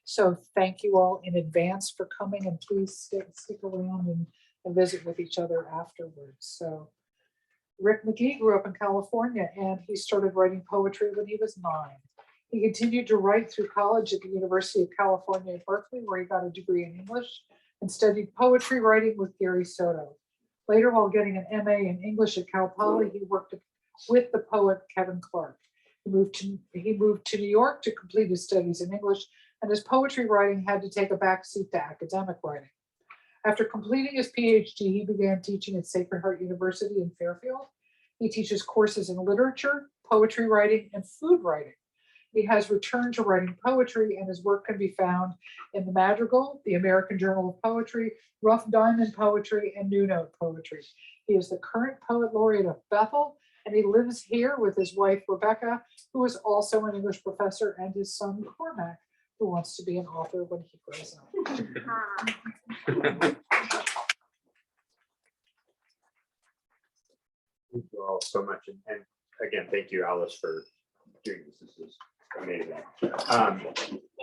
So thank you all in advance for coming, and please stick around and visit with each other afterwards. So Rick Magee grew up in California, and he started writing poetry when he was 9. He continued to write through college at the University of California at Berkeley, where he got a degree in English and studied poetry writing with Gary Soto. Later, while getting an MA in English at Cal Poly, he worked with the poet Kevin Clark. He moved to New York to complete his studies in English, and his poetry writing had to take a backseat to academic writing. After completing his PhD, he began teaching at Sacred Heart University in Fairfield. He teaches courses in literature, poetry writing, and food writing. He has returned to writing poetry, and his work can be found in the Madrigal, the American Journal of Poetry, Rough Diamond Poetry, and New Note Poetry. He is the current Poet Laureate of Bethel, and he lives here with his wife, Rebecca, who is also an English professor, and his son, Cormac, who wants to be an author when he grows up. Thank you all so much. And again, thank you, Alice, for doing this. This is amazing.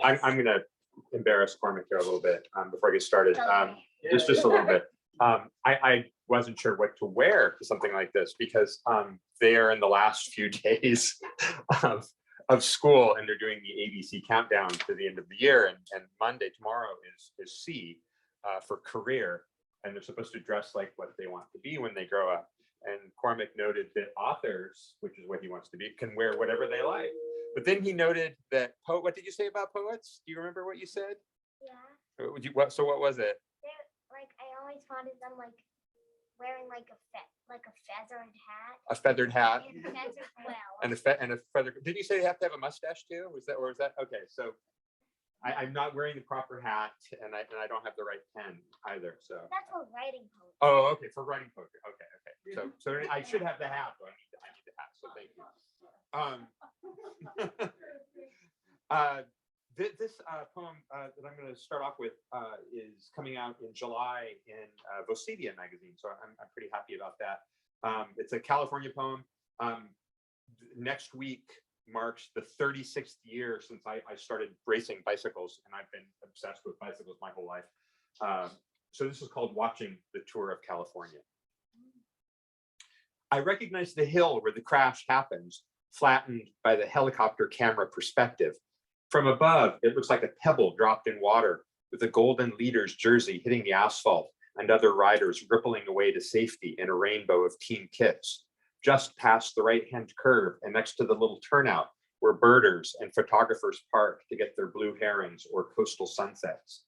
I'm going to embarrass Cormac here a little bit before I get started. Just a little bit. I wasn't sure what to wear for something like this, because they are in the last few days of school, and they're doing the ABC countdown to the end of the year. And Monday, tomorrow, is C for career. And they're supposed to dress like what they want to be when they grow up. And Cormac noted that authors, which is what he wants to be, can wear whatever they like. But then he noted that what did you say about poets? Do you remember what you said? Yeah. So what was it? Like, I always wanted them like wearing like a feathered hat. A feathered hat. And feathered well. And a feather. Did you say they have to have a mustache too? Was that okay? So I'm not wearing the proper hat, and I don't have the right pen either. So That's for writing poetry. oh, okay, for writing poetry. Okay. So I should have the hat, but I need the hat. So thank you. This poem that I'm going to start off with is coming out in July in Vocidia magazine, so I'm pretty happy about that. It's a California poem. Next week marks the 36th year since I started racing bicycles, and I've been obsessed with bicycles my whole life. So this is called Watching the Tour of California. I recognize the hill where the crash happens, flattened by the helicopter camera perspective. From above, it looks like a pebble dropped in water, with a golden leader's jersey hitting the asphalt and other riders rippling away to safety in a rainbow of team kits. Just past the right-hand curve and next to the little turnout where birders and photographers park to get their blue herons or coastal sunsets.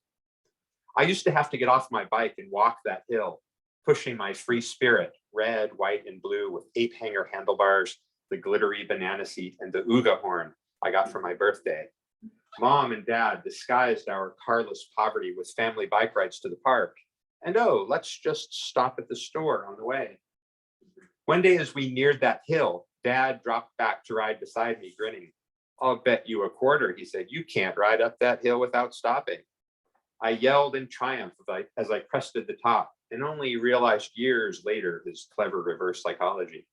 I used to have to get off my bike and walk that hill, pushing my free spirit, red, white, and blue with ape hanger handlebars, the glittery banana seat, and the Uga horn I got for my birthday. Mom and Dad disguised our carless poverty with family bike rides to the park. And oh, let's just stop at the store on the way. One day as we neared that hill, Dad dropped back to ride beside me, grinning. I'll bet you a quarter, he said. You can't ride up that hill without stopping. I yelled in triumph as I crested the top, and only realized years later his clever reverse psychology.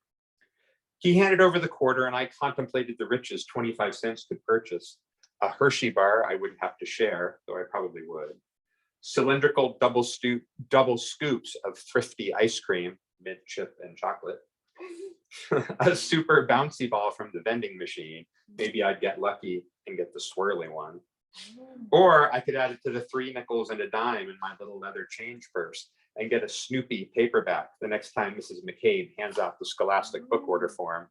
He handed over the quarter, and I contemplated the riches 25 cents could purchase. A Hershey bar I wouldn't have to share, though I probably would. Cylindrical double scoops of thrifty ice cream, mint chip and chocolate. A super bouncy ball from the vending machine. Maybe I'd get lucky and get the swirly one. Or I could add it to the 3 nickels and a dime in my little leather change purse and get a Snoopy paperback the next time Mrs. McCabe hands out the Scholastic book order form.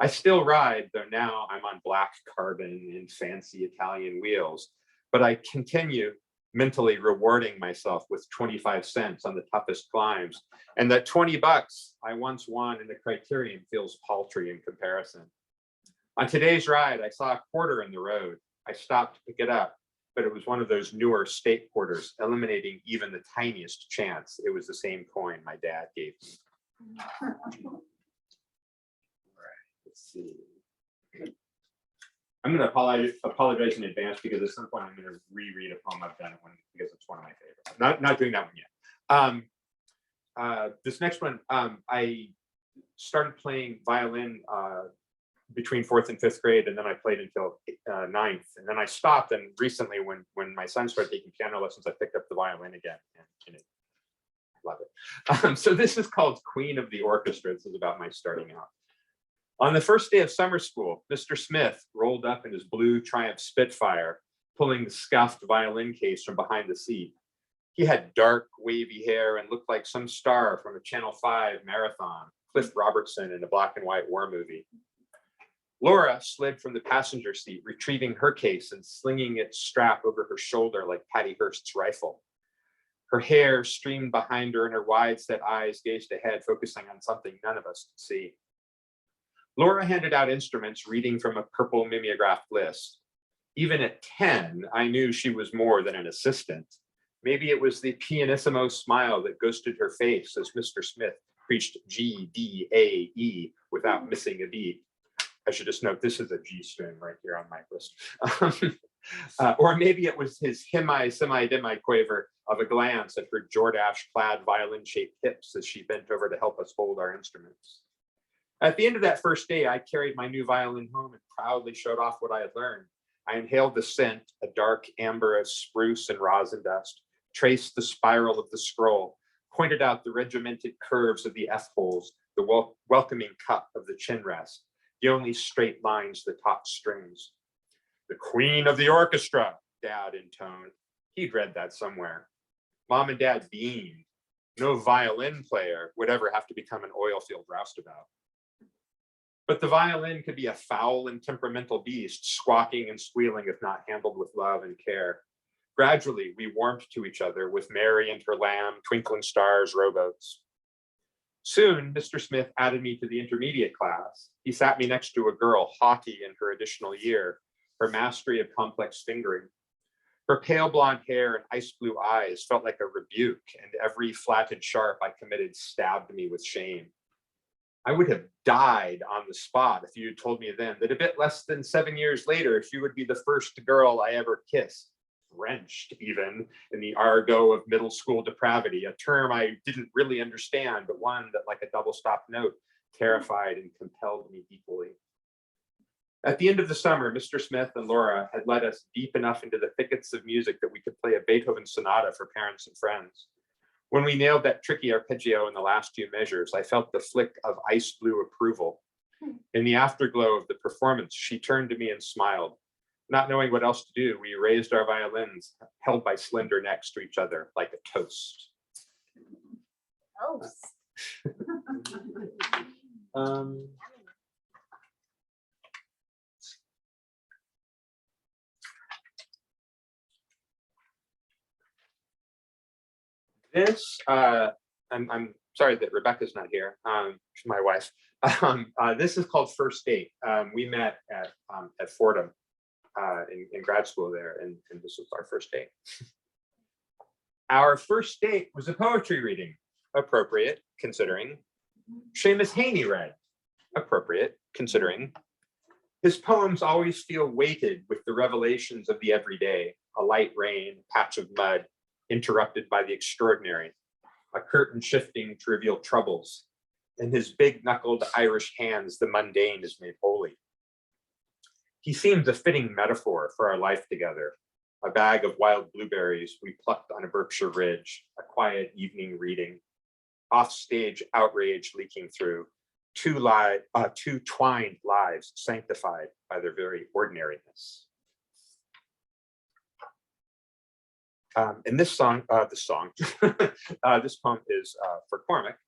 I still ride, though now I'm on black carbon and fancy Italian wheels, but I continue mentally rewarding myself with 25 cents on the toughest climbs. And that 20 bucks I once won in the Criterion feels paltry in comparison. On today's ride, I saw a quarter in the road. I stopped to pick it up, but it was one of those newer state quarters, eliminating even the tiniest chance it was the same coin my dad gave me. Let's see. I'm going to apologize in advance because at some point I'm going to reread a poem I've done because it's one of my favorites. Not doing that one yet. This next one, I started playing violin between 4th and 5th grade, and then I played until 9th, and then I stopped. And recently, when my son started taking piano lessons, I picked up the violin again, and I love it. So this is called Queen of the Orchestra. This is about my starting out. On the first day of summer school, Mr. Smith rolled up in his blue Triumph Spitfire, pulling the scuffed violin case from behind the seat. He had dark, wavy hair and looked like some star from a Channel 5 marathon, Cliff Robertson in a black and white war movie. Laura slid from the passenger seat, retrieving her case and slinging its strap over her shoulder like Patty Hearst's rifle. Her hair streamed behind her and her wide-set eyes gazed ahead, focusing on something none of us could see. Laura handed out instruments, reading from a purple mimeographed list. Even at 10, I knew she was more than an assistant. Maybe it was the pianissimo smile that ghosted her face as Mr. Smith preached G, D, A, E without missing a beat. I should just note, this is a G string right here on my wrist. Or maybe it was his semi-demi quaver of a glance at her Jordache-clad violin-shaped hips as she bent over to help us hold our instruments. At the end of that first day, I carried my new violin home and proudly showed off what I had learned. I inhaled the scent, a dark amber of spruce and rosin dust, traced the spiral of the scroll, pointed out the regimented curves of the F-holes, the welcoming cup of the chin rest, the only straight lines that taught strings. The Queen of the Orchestra, Dad intoned. He'd read that somewhere. Mom and Dad beamed. No violin player would ever have to become an oil field roustabout. But the violin could be a foul and temperamental beast, squawking and squealing if not handled with love and care. Gradually, we warmed to each other with Mary and her lamb, twinkling stars, rowboats. Soon, Mr. Smith added me to the intermediate class. He sat me next to a girl haughty in her additional year, her mastery of complex fingering. Her pale blonde hair and ice blue eyes felt like a rebuke, and every flatted sharp I committed stabbed me with shame. I would have died on the spot if you had told me then that a bit less than 7 years later, she would be the first girl I ever kissed, drenched even in the argot of middle school depravity, a term I didn't really understand, but one that, like a double stop note, terrified and compelled me equally. At the end of the summer, Mr. Smith and Laura had led us deep enough into the thickets of music that we could play a Beethoven sonata for parents and friends. When we nailed that tricky arpeggio in the last few measures, I felt the flick of ice blue approval. In the afterglow of the performance, she turned to me and smiled. Not knowing what else to do, we raised our violins, held by slender necks to each other like a toast. Oh, This, I'm sorry that Rebecca's not here. She's my wife. This is called First Date. We met at Fordham in grad school there, and this was our first date. Our first date was a poetry reading, appropriate considering. Seamus Haney read, appropriate considering. His poems always feel weighted with the revelations of the everyday, a light rain, a patch of mud, interrupted by the extraordinary, a curtain shifting to reveal troubles. In his big knuckled Irish hands, the mundane is made holy. He seems a fitting metaphor for our life together. A bag of wild blueberries we plucked on a Berkshire ridge, a quiet evening reading, offstage outrage leaking through, two twined lives sanctified by their very ordinariness. And this poem is for Cormac.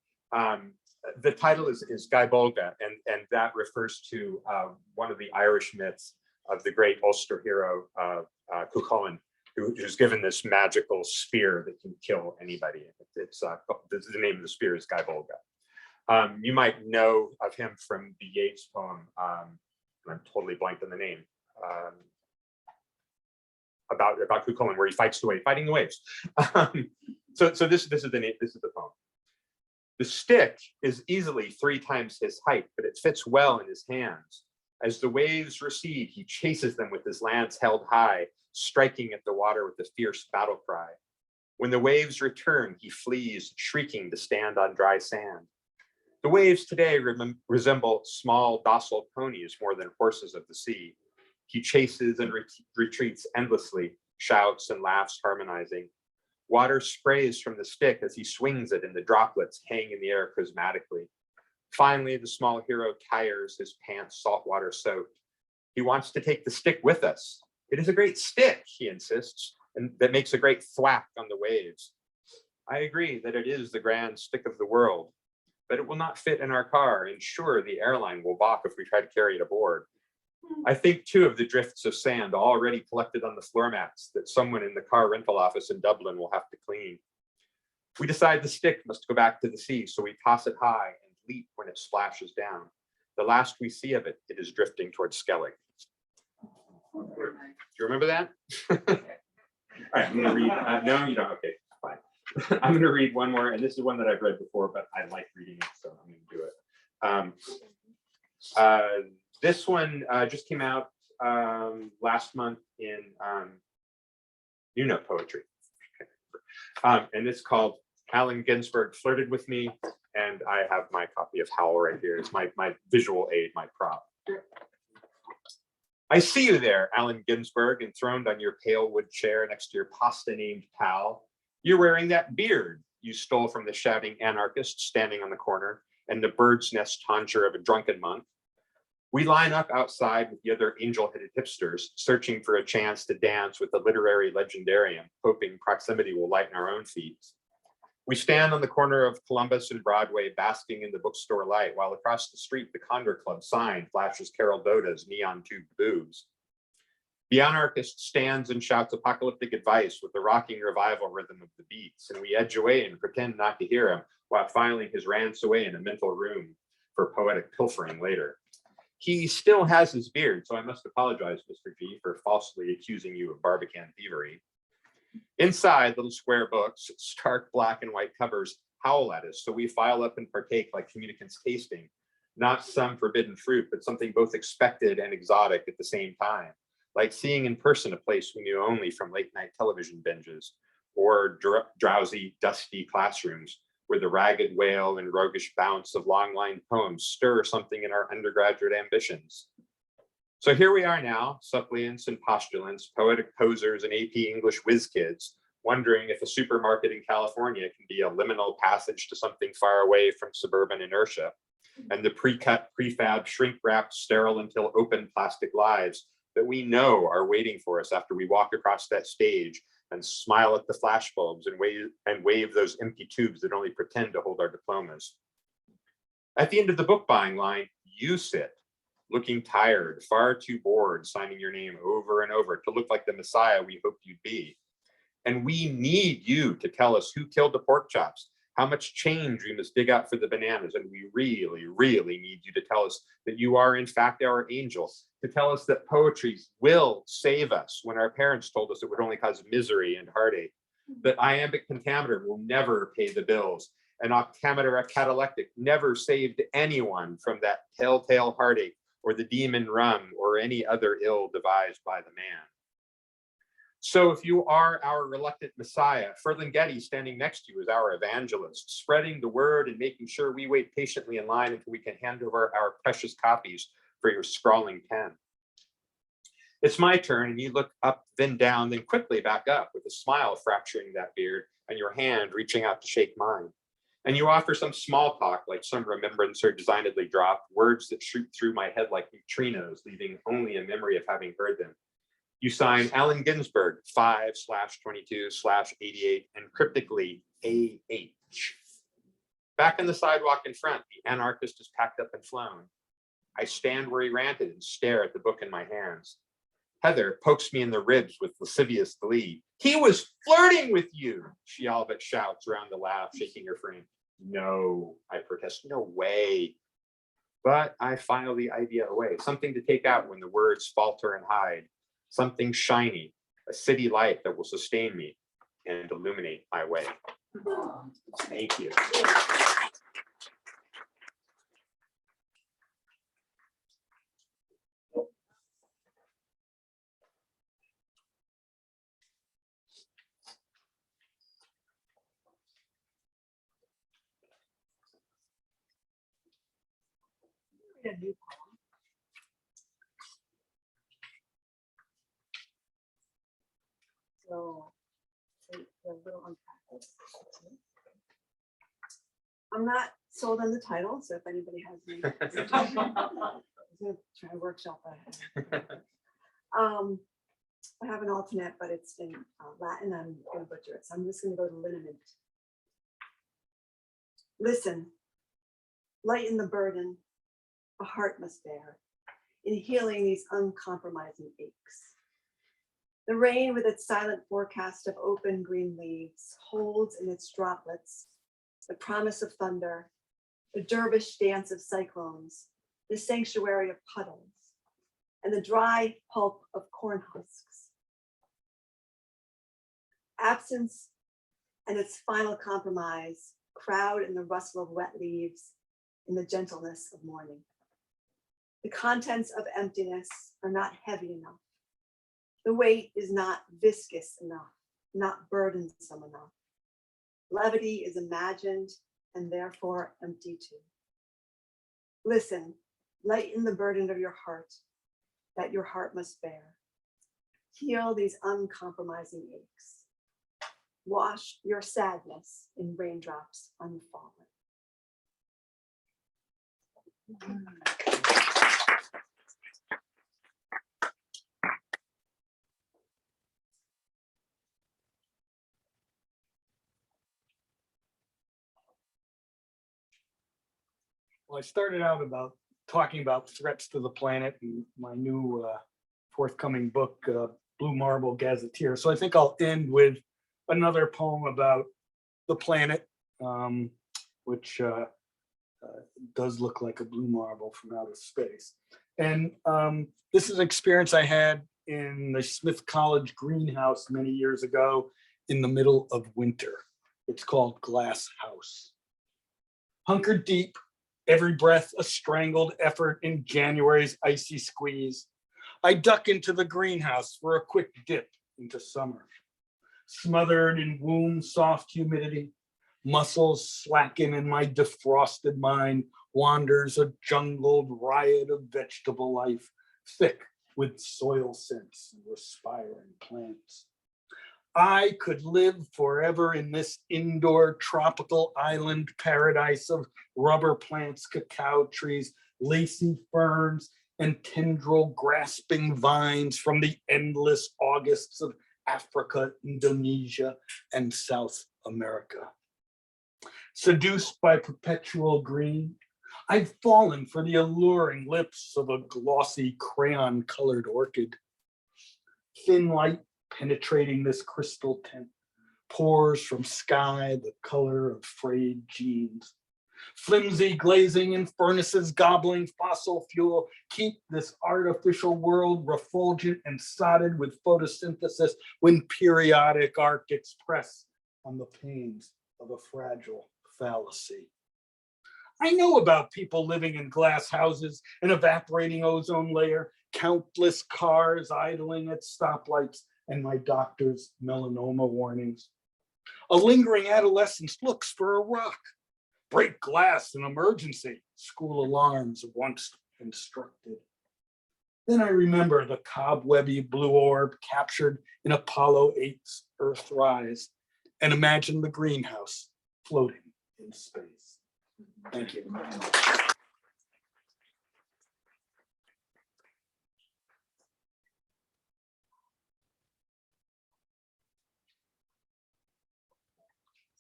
The title is Guy Bolga, and that refers to one of the Irish myths of the great Ulster hero, Cuchulainn, who's given this magical spear that can kill anybody. It's the name of the spear is Guy Bolga. You might know of him from the Yeats poem, and I'm totally blanked on the name, about Cuchulainn, where he fighting the waves. So this is the poem. The stick is easily 3 times his height, but it fits well in his hands. As the waves recede, he chases them with his lance held high, striking at the water with a fierce battle cry. When the waves return, he flees, shrieking to stand on dry sand. The waves today resemble small, docile ponies more than horses of the sea. He chases and retreats endlessly, shouts and laughs harmonizing. Water sprays from the stick as he swings it, and the droplets hang in the air prismatically. Finally, the small hero tires, his pants saltwater soaked. He wants to take the stick with us. It is a great stick, he insists, and that makes a great thwack on the waves. I agree that it is the grand stick of the world, but it will not fit in our car, and sure, the airline will balk if we try to carry it aboard. I think too of the drifts of sand already collected on the floor mats that someone in the car rental office in Dublin will have to clean. We decide the stick must go back to the sea, so we toss it high and leap when it splashes down. The last we see of it, it is drifting towards Skellig. Do you remember that? All right, I'm gonna read, no, you don't, okay, fine. I'm gonna read one more, and this is one that I've read before, but I like reading it, so I'm gonna do it. This one just came out last month in Poetry. And it's called Allen Ginsberg Flirted With Me. And I have my copy of Howl right here. It's my visual aid, my prop. I see you there, Allen Ginsberg, enthroned on your pale wood chair next to your pasta-named pal. You're wearing that beard you stole from the shouting anarchist standing on the corner and the bird's nest tonsure of a drunken monk. We line up outside with the other angel-headed hipsters, searching for a chance to dance with the literary legendarium, hoping proximity will lighten our own feet. We stand on the corner of Columbus and Broadway, basking in the bookstore light, while across the street, the Condor Club sign flashes Carol Doda's neon-tube boobs. The anarchist stands and shouts apocalyptic advice with the rocking revival rhythm of the beats, and we edge away and pretend not to hear him, while filing his rants away in a mental room for poetic pilfering later. He still has his beard, so I must apologize, Mr. G, for falsely accusing you of Barbican thievery. Inside, little square books, stark black and white covers howl at us, so we file up and partake like communicants tasting, not some forbidden fruit, but something both expected and exotic at the same time, like seeing in person a place we knew only from late night television binges, or drowsy, dusty classrooms where the ragged wail and roguish bounce of long-line poems stir something in our undergraduate ambitions. So here we are now, suppliants and postulants, poetic posers and AP English whiz kids, wondering if a supermarket in California can be a liminal passage to something far away from suburban inertia, and the pre-cut, prefab, shrink-wrapped, sterile until open plastic lives that we know are waiting for us after we walk across that stage and smile at the flashbulbs and wave those empty tubes that only pretend to hold our diplomas. At the end of the book buying line, you sit, looking tired, far too bored, signing your name over and over to look like the Messiah we hoped you'd be. And we need you to tell us who killed the pork chops, how much change we must dig out for the bananas. And we really, really need you to tell us that you are in fact our angel, to tell us that poetry will save us when our parents told us it would only cause misery and heartache, that iambic pentameter will never pay the bills, and octameter catalectic never saved anyone from that telltale heartache or the demon rum or any other ill devised by the man. So if you are our reluctant Messiah, Ferlinghetti standing next to you is our evangelist, spreading the word and making sure we wait patiently in line until we can hand over our precious copies for your scrawling pen. It's my turn, and you look up, then down, then quickly back up with a smile fracturing that beard and your hand reaching out to shake mine. And you offer some small talk, like some remembrancer designedly dropped, words that shoot through my head like neutrinos, leaving only a memory of having heard them. You sign Allen Ginsberg 5/22/88 and cryptically AH. Back on the sidewalk in front, the anarchist is packed up and flown. I stand where he ranted and stare at the book in my hands. Heather pokes me in the ribs with lascivious glee. "He was flirting with you," she all but shouts around the laugh, shaking her frame. "No," I protest, "no way." But I file the idea away, something to take out when the words falter and hide. Something shiny, a city light that will sustain me and illuminate my way. Thank you. So, a little unpack this. I'm not sold on the title, so if anybody has any. I'm gonna try to workshop that. I have an alternate, but it's in Latin. I'm gonna butcher it, so I'm just gonna go to liniment. Listen, lighten the burden a heart must bear in healing these uncompromising aches. The rain with its silent forecast of open green leaves holds in its droplets the promise of thunder, the dervish dance of cyclones, the sanctuary of puddles, and the dry pulp of corn husks. Absence and its final compromise crowd in the rustle of wet leaves, in the gentleness of morning. The contents of emptiness are not heavy enough. The weight is not viscous enough, not burdensome enough. Levity is imagined and therefore empty too. Listen, lighten the burden of your heart that your heart must bear. Heal these uncompromising aches. Wash your sadness in raindrops unfallen. Well, I started out about talking about threats to the planet and my new forthcoming book, Blue Marble Gazetteer. So I think I'll end with another poem about the planet, which does look like a blue marble from outer space. And this is an experience I had in the Smith College greenhouse many years ago in the middle of winter. It's called Glass House. Hunkered deep, Every breath a strangled effort in January's icy squeeze. I duck into the greenhouse for a quick dip into summer. Smothered in womb soft humidity, muscles slacken and my defrosted mind wanders a jungled riot of vegetable life, thick with soil scents and respiring plants. I could live forever in this indoor tropical island paradise of rubber plants, cacao trees, lacy ferns, and tendril grasping vines from the endless Augusts of Africa, Indonesia, and South America. Seduced by perpetual green, I've fallen for the alluring lips of a glossy crayon-colored orchid. Thin light penetrating this crystal tint pours from sky the color of frayed jeans. Flimsy glazing and furnaces gobbling fossil fuel keep this artificial world refulgent and sodded with photosynthesis when periodic Arctics press on the pains of a fragile fallacy. I know about people living in glass houses, an evaporating ozone layer, countless cars idling at stoplights, and my doctor's melanoma warnings. A lingering adolescence looks for a rock. Break glass in emergency, school alarms once instructed. Then I remember the cobwebby blue orb captured in Apollo 8's Earthrise and imagine the greenhouse floating in space. Thank you.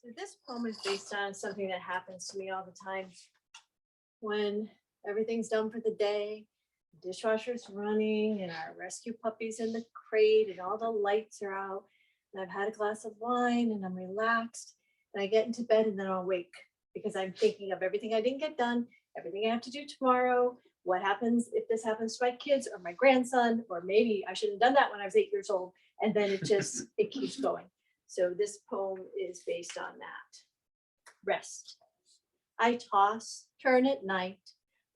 So this poem is based on something that happens to me all the time. When everything's done for the day, the dishwasher's running and our rescue puppy's in the crate and all the lights are out and I've had a glass of wine and I'm relaxed and I get into bed and then I'll wake because I'm thinking of everything I didn't get done, everything I have to do tomorrow, what happens if this happens to my kids or my grandson, or maybe I should have done that when I was 8 years old. And then it keeps going. So this poem is based on that. Rest. I toss, turn at night,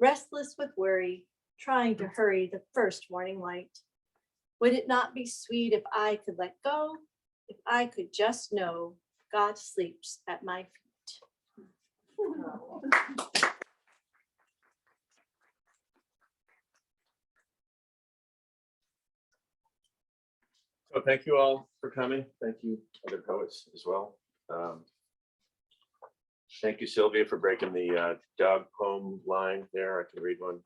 restless with worry, trying to hurry the first morning light. Would it not be sweet if I could let go? If I could just know God sleeps at my feet. So thank you all for coming. Thank you, other poets as well. Thank you, Sylvia, for breaking the dog poem line there. I can read one.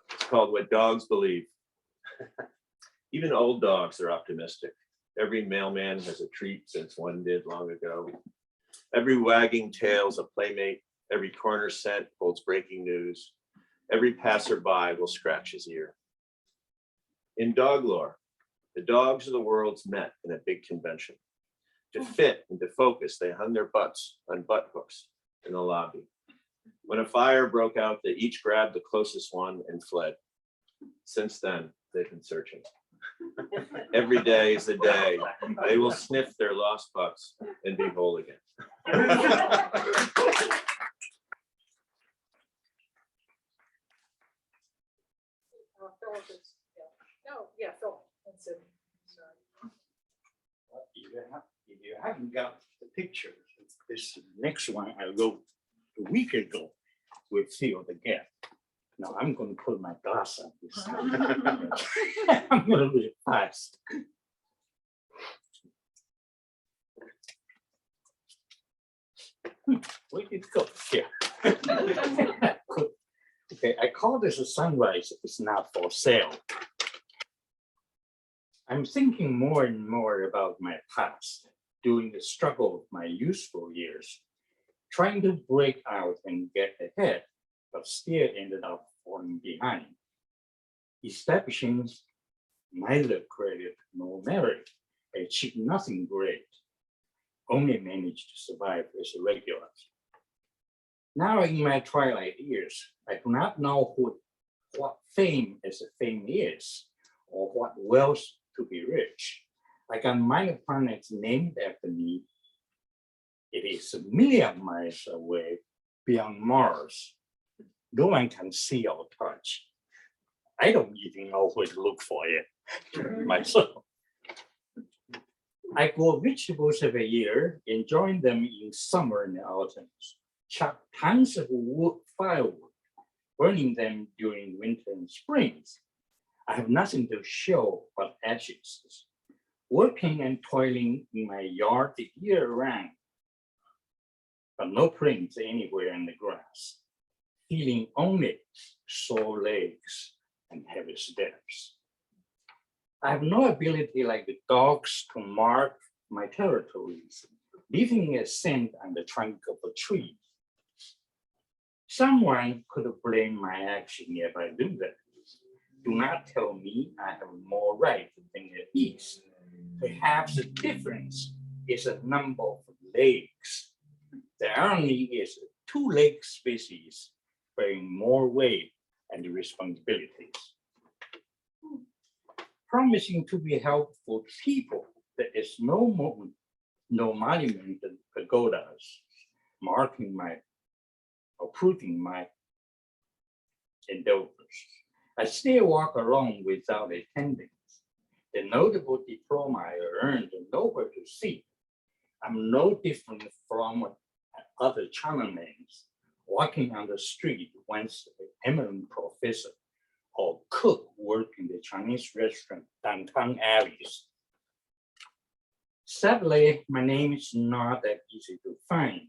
It's called What Dogs Believe. Even old dogs are optimistic. Every mailman has a treat since one did long ago. Every wagging tail's a playmate. Every corner scent holds breaking news. Every passerby will scratch his ear. In dog lore, the dogs of the world's met in a big convention. To fit and to focus, they hung their butts on butt hooks in the lobby. When a fire broke out, they each grabbed the closest one and fled. Since then, they've been searching. Every day is the day they will sniff their lost butts and be whole again. No, yeah, Phil. That's it. Sorry. If you haven't got the picture, this next one I wrote a week ago with Theo the Gap. Now I'm going to put my glass on this time. I'm going to read it fast. Where did it go? Here. Okay, I call this a sunrise. It's not for sale. I'm thinking more and more about my past during the struggle of my youthful years, trying to break out and get ahead, but still ended up falling behind. Establishing neither credit nor merit, I achieved nothing great, only managed to survive as a regular. Now in my twilight years, I do not know what fame as a fame is, or what wealth to be rich. I got minor planets named after me. It is a million miles away, beyond Mars, no one can see or touch. I don't even know where to look for it myself. I grow vegetables every year, enjoying them in summer and autumn. Chop tons of wood firewood, burning them during winter and springs. I have nothing to show but ashes, working and toiling in my yard year round, but no prints anywhere in the grass, feeling only sore legs and heavy steps. I have no ability like the dogs to mark my territories, leaving a scent on the trunk of a tree. Someone could blame my action if I do that. Do not tell me I have more right than it is. Perhaps the difference is a number of legs. The irony is 2 leg species bearing more weight and responsibilities. Promising to be helpful to people, there is no monument and pagodas marking my or proving my endeavors. I still walk along without attendance. The notable diploma I earned nowhere to see. I'm no different from other Chinamen walking on the street once an eminent professor or cook working the Chinese restaurant downtown alleys. Sadly, my name is not that easy to find,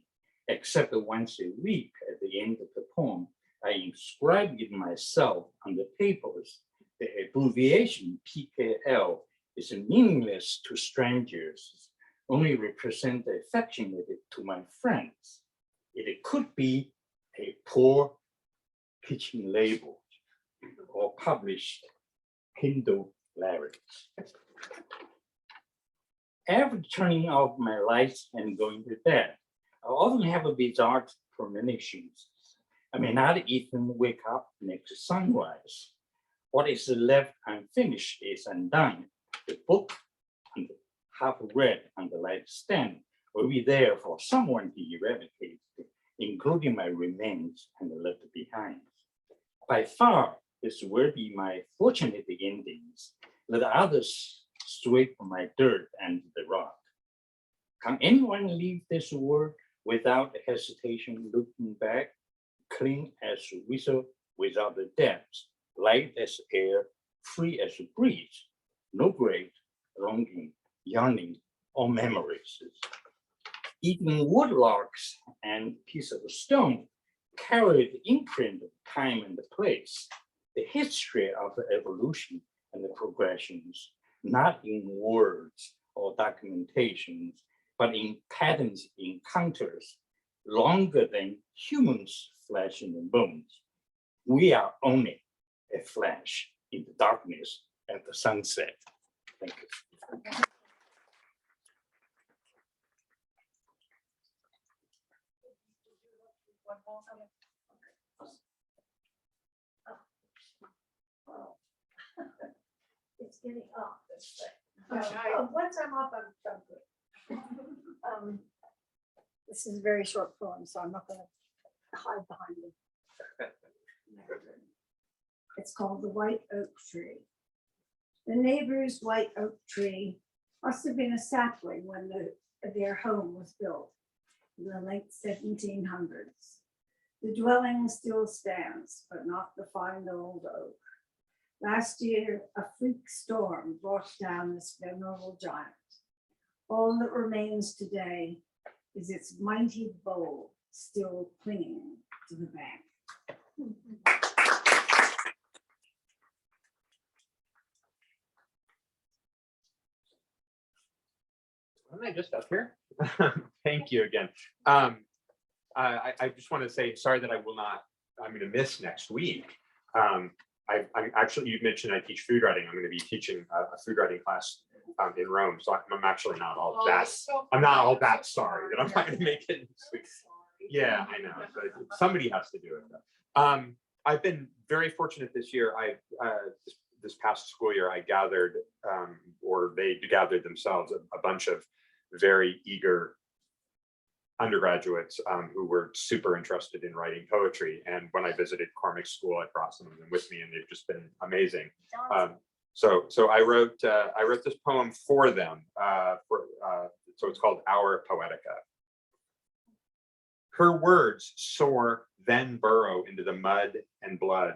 except once a week at the end of the poem, I inscribe it myself on the papers. The abbreviation PKL is meaningless to strangers, only represent the affection to my friends. It could be a poor kitchen label or published Kindle lyrics. After turning off my lights and going to bed, I often have a bizarre premonitions. I may not even wake up next sunrise. What is left unfinished is undone. The book, half read on the nightstand, will be there for someone to eradicate, including my remains and left behind. By far, this will be my fortunate endings. Let others sweep my dirt and the rock. Can anyone leave this world without hesitation, looking back, clean as a whistle without the depths, light as air, free as a breeze, no great longing, yearning, or memories. Even woodlarks and pieces of stone carry the imprint of time and the place, the history of the evolution and the progressions, not in words or documentations, but in patterns, encounters, longer than humans' flesh and bones. We are only a flash in the darkness at the sunset. Thank you. It's getting off this thing. Once I'm off, I'm good. This is a very short poem, so I'm not gonna hide behind it. It's called The White Oak Tree. The neighbor's white oak tree must have been a sapling when their home was built in the late 1700s. The dwelling still stands, but not the fine old oak. Last year, a freak storm brought down this venerable giant. All that remains today is its mighty bole still clinging to the bank. Am I just up here? Thank you again. I just want to say, sorry that I'm going to miss next week. I'm actually, you mentioned I teach food writing. I'm going to be teaching a food writing class in Rome. So I'm actually not all that, I'm not all that sorry that I'm not going to make it next week. Yeah, I know. But somebody has to do it though. I've been very fortunate this year. This past school year, I gathered, or they gathered themselves, a bunch of very eager undergraduates who were super interested in writing poetry. And when I visited Cormac School, I brought some of them with me, and they've just been amazing. So I wrote this poem for them. So it's called Our Poetica. Her words soar, then burrow into the mud and blood.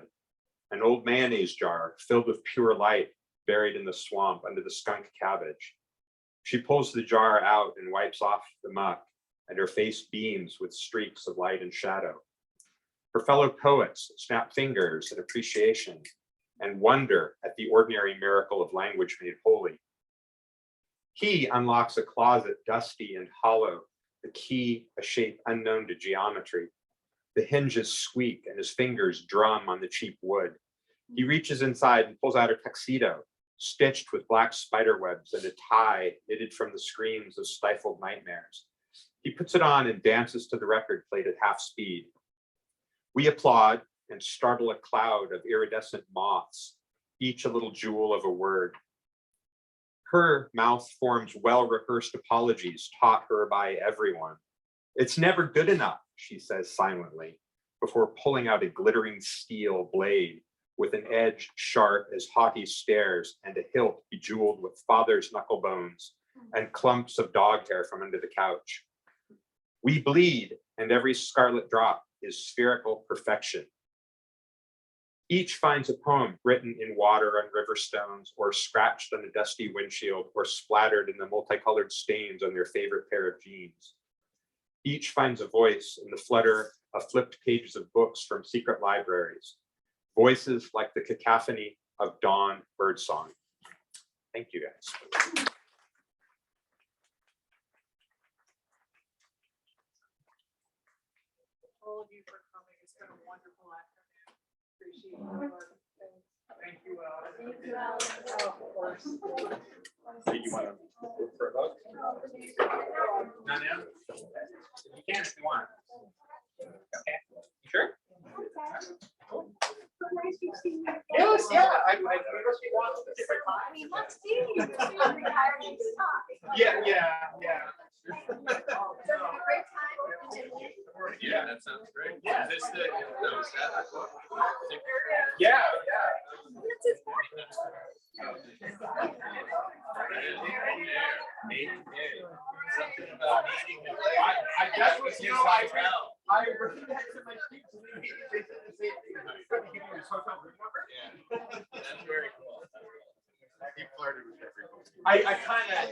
An old mayonnaise jar filled with pure light, buried in the swamp under the skunk cabbage. She pulls the jar out and wipes off the muck, and her face beams with streaks of light and shadow. Her fellow poets snap fingers in appreciation and wonder at the ordinary miracle of language made holy. He unlocks a closet dusty and hollow, the key a shape unknown to geometry. The hinges squeak and his fingers drum on the cheap wood. He reaches inside and pulls out a tuxedo, stitched with black spider webs and a tie knitted from the screams of stifled nightmares. He puts it on and dances to the record played at half speed. We applaud and startle a cloud of iridescent moths, each a little jewel of a word. Her mouth forms well-rehearsed apologies taught her by everyone. It's never good enough, she says silently, before pulling out a glittering steel blade with an edge sharp as haughty stairs and a hilt bejeweled with father's knuckle bones and clumps of dog hair from under the couch. We bleed, and every scarlet drop is spherical perfection. Each finds a poem written in water on river stones, or scratched on a dusty windshield, or splattered in the multicolored stains on their favorite pair of jeans. Each finds a voice in the flutter of flipped pages of books from secret libraries, voices like the cacophony of dawn birdsong. Thank you, guys. All of you for coming. It's been a wonderful afternoon. Appreciate your work. Thank you, Alice. Of course. So you want to look for a book? Not now? You can if you want. Okay. You sure? Yes, yeah. I must be one of the We must see you. Yeah. So have a great time. Yeah, that sounds great. Is this the, no, is that the book? Yeah. Something about needing to play. I guess was, you know, I read that to my students. They said the same thing. Couldn't give you his hotel room number? Yeah, that's very cool. He flirted with everyone. I kind of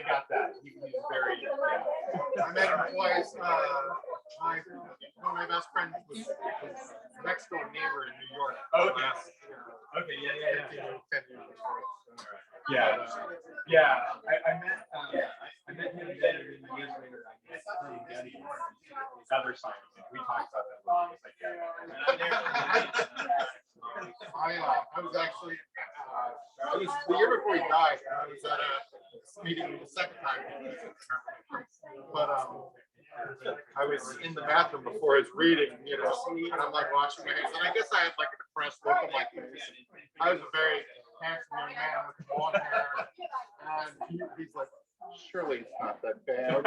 got that. He was very, I met him twice. One of my best friends was next door neighbor in New York. Okay. Okay, yeah. 10 years before. Yeah. I met him then, and then years later, I met Getty, the other side of it. We talked about that. I was actually, it was the year before he died, and I was at a meeting the second time. But I was in the bathroom before his reading, you know, and I'm like washing my hands, and I guess I had like a depressed look of like this. I was a very handsome young man with blonde hair, and he's like, surely it's not that bad.